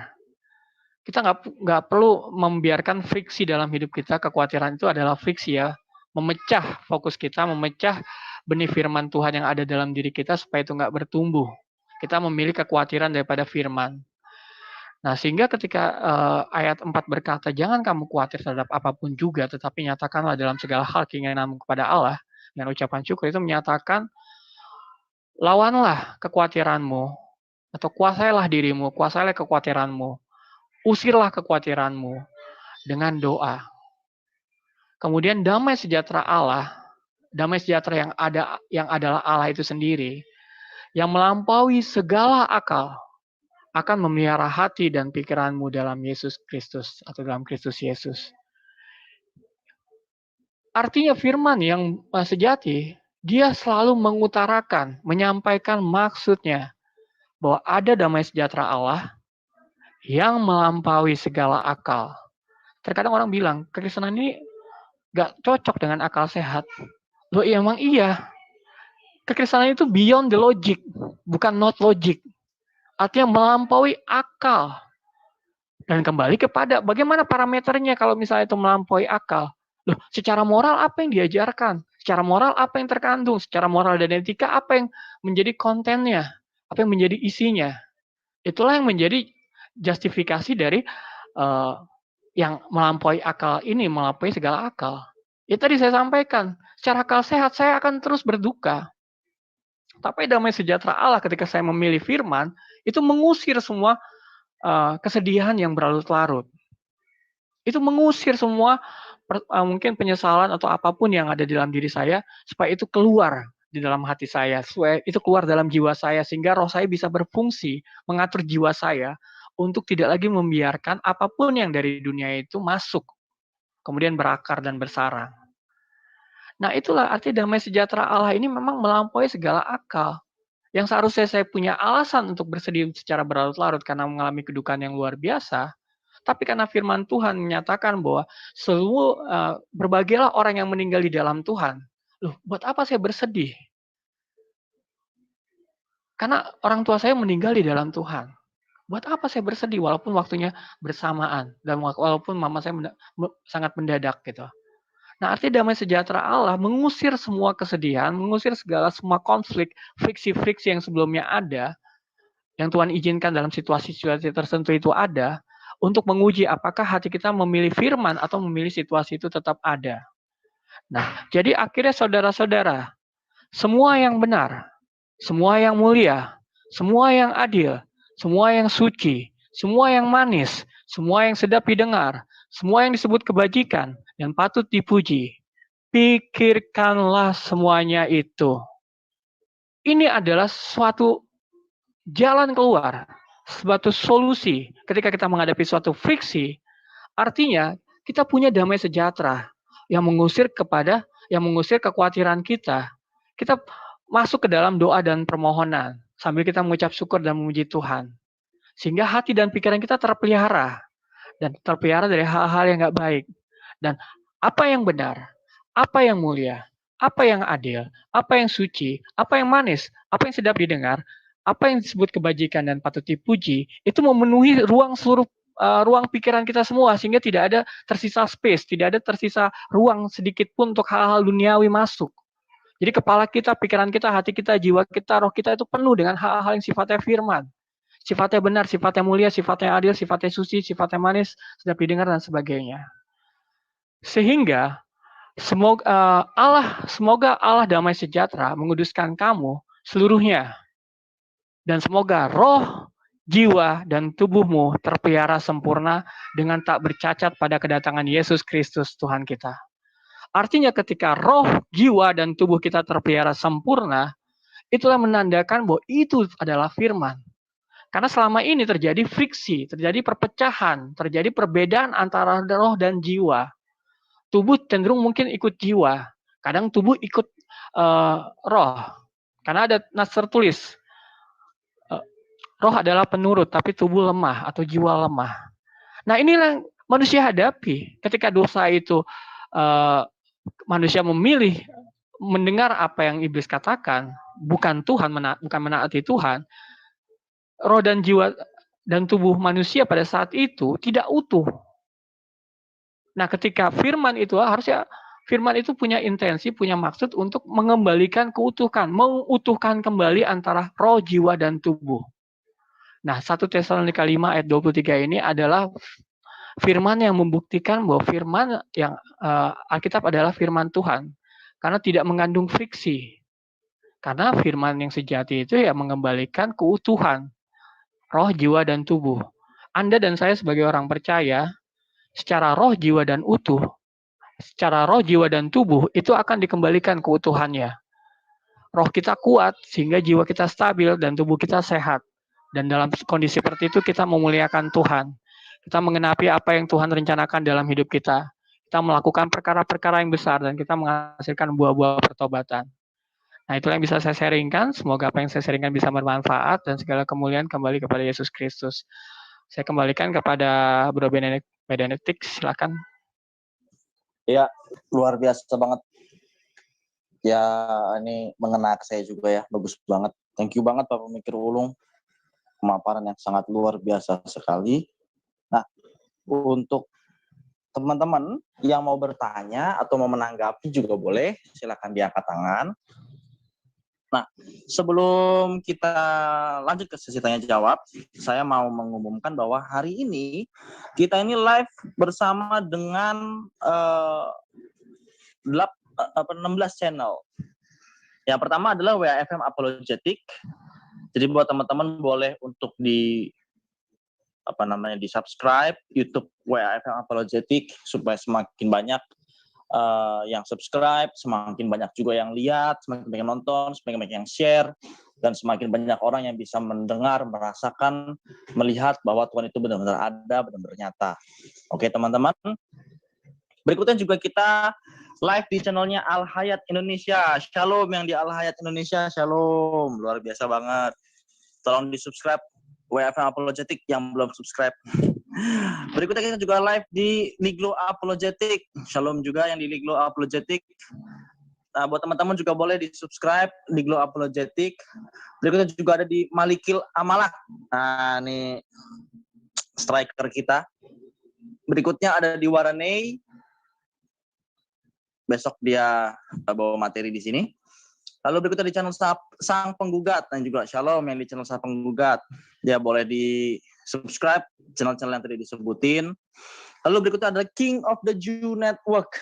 Kita nggak perlu membiarkan friksi dalam hidup kita. Kekhawatiran itu adalah friksi ya. Memecah fokus kita, memecah benih firman Tuhan yang ada dalam diri kita supaya itu nggak bertumbuh. Kita memilih kekhawatiran daripada firman. Nah, sehingga ketika ayat 4 berkata, "Jangan kamu khawatir terhadap apapun juga, tetapi nyatakanlah dalam segala hal keinginanmu kepada Allah dengan ucapan syukur," itu menyatakan, lawanlah kekhawatiranmu atau kuasailah dirimu, kuasailah kekhawatiranmu, usirlah kekhawatiranmu dengan doa. Kemudian damai sejahtera Allah, damai sejahtera yang adalah Allah itu sendiri, yang melampaui segala akal, akan memelihara hati dan pikiranmu dalam Yesus Kristus atau dalam Kristus Yesus. Artinya firman yang sejati, dia selalu mengutarakan, menyampaikan maksudnya bahwa ada damai sejahtera Allah yang melampaui segala akal. Terkadang orang bilang, kekristenan ini gak cocok dengan akal sehat. Loh, ya emang iya. Kekristenan itu beyond the logic, bukan not logic. Artinya melampaui akal. Dan kembali kepada bagaimana parameternya kalau misalnya itu melampaui akal. Loh, secara moral apa yang diajarkan? Secara moral apa yang terkandung? Secara moral dan etika apa yang menjadi kontennya? Apa yang menjadi isinya? Itulah yang menjadi justifikasi dari yang melampaui akal ini, melampaui segala akal. Ya tadi saya sampaikan, secara akal sehat saya akan terus berduka. Tapi damai sejahtera Allah ketika saya memilih firman, itu mengusir semua kesedihan yang berlarut-larut. Itu mengusir semua mungkin penyesalan atau apapun yang ada di dalam diri saya, supaya itu keluar di dalam hati saya, supaya itu keluar dalam jiwa saya, sehingga roh saya bisa berfungsi, mengatur jiwa saya, untuk tidak lagi membiarkan apapun yang dari dunia itu masuk, kemudian berakar dan bersarang. Nah, itulah arti damai sejahtera Allah ini memang melampaui segala akal. Yang seharusnya saya punya alasan untuk bersedih secara berlarut-larut karena mengalami kedukaan yang luar biasa, tapi karena firman Tuhan menyatakan bahwa berbahagialah orang yang meninggal di dalam Tuhan. Loh, buat apa saya bersedih? Karena orang tua saya meninggal di dalam Tuhan. Buat apa saya bersedih walaupun waktunya bersamaan dan walaupun mama saya sangat mendadak gitu. Nah, arti damai sejahtera Allah mengusir semua kesedihan, mengusir semua konflik, friksi-friksi yang sebelumnya ada, yang Tuhan izinkan dalam situasi-situasi tertentu itu ada, untuk menguji apakah hati kita memilih firman atau memilih situasi itu tetap ada. Nah, jadi akhirnya saudara-saudara, semua yang benar, semua yang mulia, semua yang adil, semua yang suci, semua yang manis, semua yang sedap didengar, semua yang disebut kebajikan dan patut dipuji, pikirkanlah semuanya itu. Ini adalah suatu jalan keluar, suatu solusi ketika kita menghadapi suatu friksi. Artinya kita punya damai sejahtera yang mengusir kekhawatiran kita. Kita masuk ke dalam doa dan permohonan sambil kita mengucap syukur dan memuji Tuhan, sehingga hati dan pikiran kita terpelihara dari hal-hal yang nggak baik. Dan apa yang benar, apa yang mulia, apa yang adil, apa yang suci, apa yang manis, apa yang sedap didengar, apa yang disebut kebajikan dan patut dipuji, itu memenuhi seluruh ruang pikiran kita semua, sehingga tidak ada tersisa space, tidak ada tersisa ruang sedikit pun untuk hal-hal duniawi masuk. Jadi kepala kita, pikiran kita, hati kita, jiwa kita, roh kita itu penuh dengan hal-hal yang sifatnya firman, sifatnya benar, sifatnya mulia, sifatnya adil, sifatnya suci, sifatnya manis, sedap didengar dan sebagainya. Sehingga semoga Allah damai sejahtera menguduskan kamu seluruhnya. Dan semoga roh, jiwa, dan tubuhmu terpelihara sempurna dengan tak bercacat pada kedatangan Yesus Kristus Tuhan kita. Artinya ketika roh, jiwa, dan tubuh kita terpelihara sempurna, itulah menandakan bahwa itu adalah firman. Karena selama ini terjadi friksi, terjadi perpecahan, terjadi perbedaan antara roh dan jiwa. Tubuh cenderung mungkin ikut jiwa, kadang tubuh ikut roh. Karena ada nas tertulis, roh adalah penurut, tapi tubuh lemah atau jiwa lemah. Nah, inilah yang manusia hadapi ketika dosa itu manusia memilih mendengar apa yang iblis katakan, bukan menaati Tuhan. Roh dan jiwa dan tubuh manusia pada saat itu tidak utuh. Nah, ketika firman itu harusnya firman itu punya intensi, punya maksud untuk mengembalikan keutuhan, mengutuhkan kembali antara roh, jiwa, dan tubuh. Nah, 1 Tesalonika 5 ayat 23 ini adalah firman yang membuktikan bahwa firman yang Alkitab adalah firman Tuhan. Karena tidak mengandung friksi. Karena firman yang sejati itu ya mengembalikan keutuhan roh, jiwa, dan tubuh. Anda dan saya sebagai orang percaya, secara roh, jiwa, dan utuh, secara roh, jiwa, dan tubuh itu akan dikembalikan keutuhannya. Roh kita kuat sehingga jiwa kita stabil dan tubuh kita sehat. Dan dalam kondisi seperti itu kita memuliakan Tuhan. Kita mengenapi apa yang Tuhan rencanakan dalam hidup kita. Kita melakukan perkara-perkara yang besar dan kita menghasilkan buah-buah pertobatan. Nah, itulah yang bisa saya sharingkan. Semoga apa yang saya sharingkan bisa bermanfaat dan segala kemuliaan kembali kepada Yesus Kristus. Saya kembalikan kepada Bro Benedict, silakan.
Ya, luar biasa banget. Ya, ini mengena ke saya juga ya, bagus banget. Thank you banget Pak Pemikir Ulung. Pemaparan yang sangat luar biasa sekali. Nah, untuk teman-teman yang mau bertanya atau mau menanggapi juga boleh, silakan diangkat tangan. Nah, sebelum kita lanjut ke sesi tanya jawab, saya mau mengumumkan bahwa hari ini kita ini live bersama dengan 16 channel. Yang pertama adalah WAFM Apologetic. Jadi buat teman-teman boleh untuk di subscribe YouTube WAFM Apologetic supaya semakin banyak yang subscribe, semakin banyak juga yang lihat, semakin banyak nonton, semakin banyak yang share, dan semakin banyak orang yang bisa mendengar, merasakan, melihat bahwa Tuhan itu benar-benar ada, benar-benar nyata. Oke teman-teman, berikutnya juga kita live di channelnya Al Hayat Indonesia. Shalom yang di Al Hayat Indonesia, shalom, luar biasa banget. Tolong di subscribe WFM Apologetic yang belum subscribe. Berikutnya kita juga live di Liglo Apologetic. Shalom juga yang di Liglo Apologetic. Nah, buat teman-teman juga boleh di subscribe Liglo Apologetic. Berikutnya juga ada di Malikil Amalak. Nah, ini striker kita. Berikutnya ada di Waranei. Besok dia bawa materi di sini. Lalu berikutnya di channel Sang Penggugat dan juga Shalom yang di channel Sang Penggugat. Ya boleh di subscribe channel-channel yang tadi disebutin. Lalu berikutnya ada King of the Jew Network.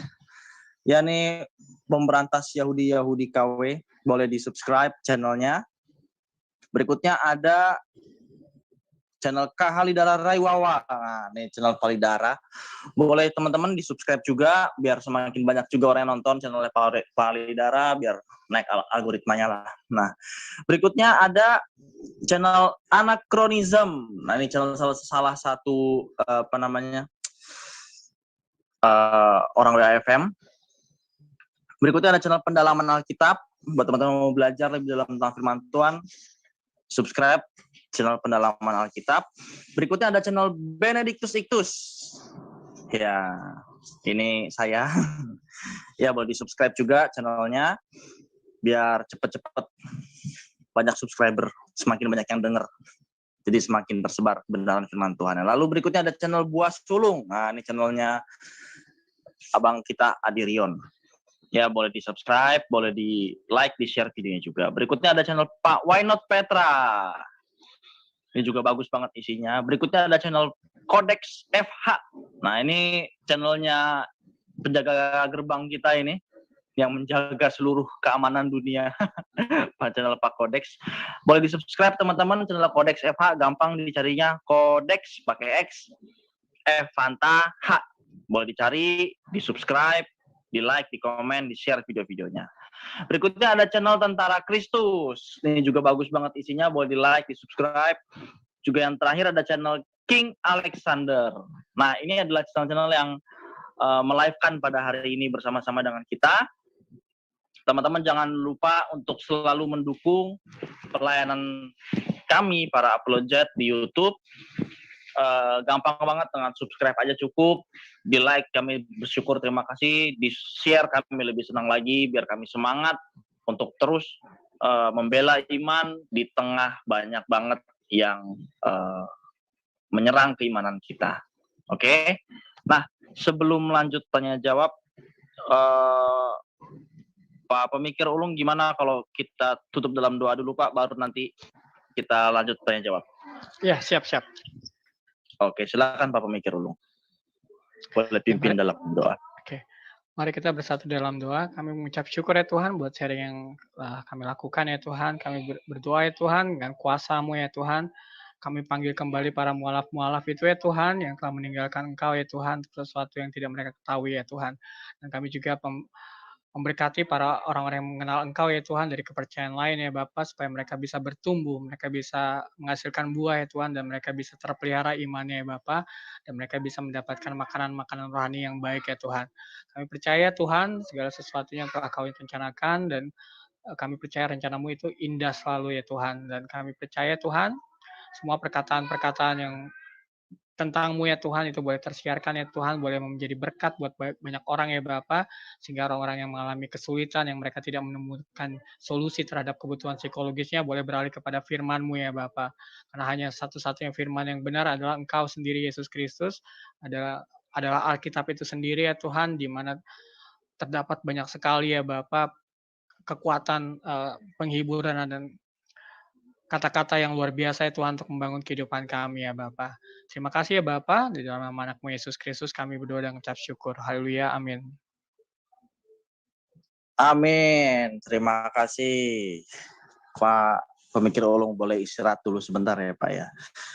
yakni pemberantas Yahudi KW. Boleh di subscribe channelnya. Berikutnya ada channel Kahalidara Raiwawa. Nah, ini channel Kalidara. Boleh teman-teman di subscribe juga biar semakin banyak juga orang yang nonton channel Kalidara biar naik algoritmanya lah. Nah, berikutnya ada channel Anachronism. Nah, ini channel salah satu orang WAFM. Berikutnya ada channel Pendalaman Alkitab. Buat teman-teman mau belajar lebih dalam tentang firman Tuhan, subscribe channel Pendalaman Alkitab. Berikutnya ada channel Benedictus Ictus. Ya, ini saya. Ya, boleh di-subscribe juga channelnya biar cepet-cepet banyak subscriber, semakin banyak yang denger. Jadi semakin tersebar kebenaran firman Tuhan. Lalu berikutnya ada channel Buas Sulung. Nah, ini channelnya abang kita Adirion. Ya, boleh di-subscribe, boleh di-like, di-share videonya juga. Berikutnya ada channel Pak Why Not Petra. Ini juga bagus banget isinya. Berikutnya ada channel Codex FH. Nah, ini channelnya penjaga gerbang kita ini yang menjaga seluruh keamanan dunia. Channel Pak Codex. Boleh di-subscribe teman-teman channel Codex FH, gampang dicarinya Codex pakai X, Fanta H. Boleh dicari, di-subscribe, di-like, di-komen, di-share video-videonya. Berikutnya ada channel Tentara Kristus. Ini juga bagus banget isinya, boleh di-like, di-subscribe. Juga yang terakhir ada channel King Alexander. Nah, ini adalah channel-channel yang melive-kan pada hari ini bersama-sama dengan kita. Teman-teman jangan lupa untuk selalu mendukung pelayanan kami, para apologet di YouTube. Gampang banget dengan subscribe aja cukup, di like kami bersyukur, terima kasih, di share kami lebih senang lagi biar kami semangat untuk terus membela iman di tengah banyak banget yang menyerang keimanan kita. Oke? Nah, sebelum lanjut tanya jawab, Pak Pemikir Ulung, gimana kalau kita tutup dalam doa dulu Pak, baru nanti kita lanjut tanya jawab.
Ya, siap-siap.
Oke, silakan Pak Pemikir Ulung. Boleh pimpin dalam doa.
Oke. Mari kita bersatu dalam doa. Kami mengucap syukur ya Tuhan buat sharing yang kami lakukan ya Tuhan. Kami berdoa ya Tuhan dengan kuasa-Mu ya Tuhan. Kami panggil kembali para mualaf-mualaf itu ya Tuhan yang telah meninggalkan Engkau ya Tuhan untuk sesuatu yang tidak mereka ketahui ya Tuhan. Dan kami juga memberkati para orang-orang yang mengenal Engkau ya Tuhan dari kepercayaan lain ya Bapa supaya mereka bisa bertumbuh, mereka bisa menghasilkan buah ya Tuhan dan mereka bisa terpelihara imannya ya Bapa dan mereka bisa mendapatkan makanan-makanan rohani yang baik ya Tuhan. Kami percaya Tuhan segala sesuatunya yang telah Kau rencanakan dan kami percaya rencanamu itu indah selalu ya Tuhan dan kami percaya Tuhan semua perkataan-perkataan yang tentang-Mu ya Tuhan itu boleh tersiarkan ya Tuhan, boleh menjadi berkat buat banyak orang ya Bapa, sehingga orang-orang yang mengalami kesulitan, yang mereka tidak menemukan solusi terhadap kebutuhan psikologisnya, boleh beralih kepada firman-Mu ya Bapa. Karena hanya satu-satunya firman yang benar adalah Engkau sendiri Yesus Kristus, adalah Alkitab itu sendiri ya Tuhan, di mana terdapat banyak sekali ya Bapa kekuatan penghiburan dan kata-kata yang luar biasa ya Tuhan untuk membangun kehidupan kami ya Bapa. Terima kasih ya Bapa, di dalam nama anak-Mu Yesus Kristus kami berdoa dan mengucap syukur. Haleluya, amin.
Amin. Terima kasih. Pak Pemikir Ulung boleh istirahat dulu sebentar ya Pak ya.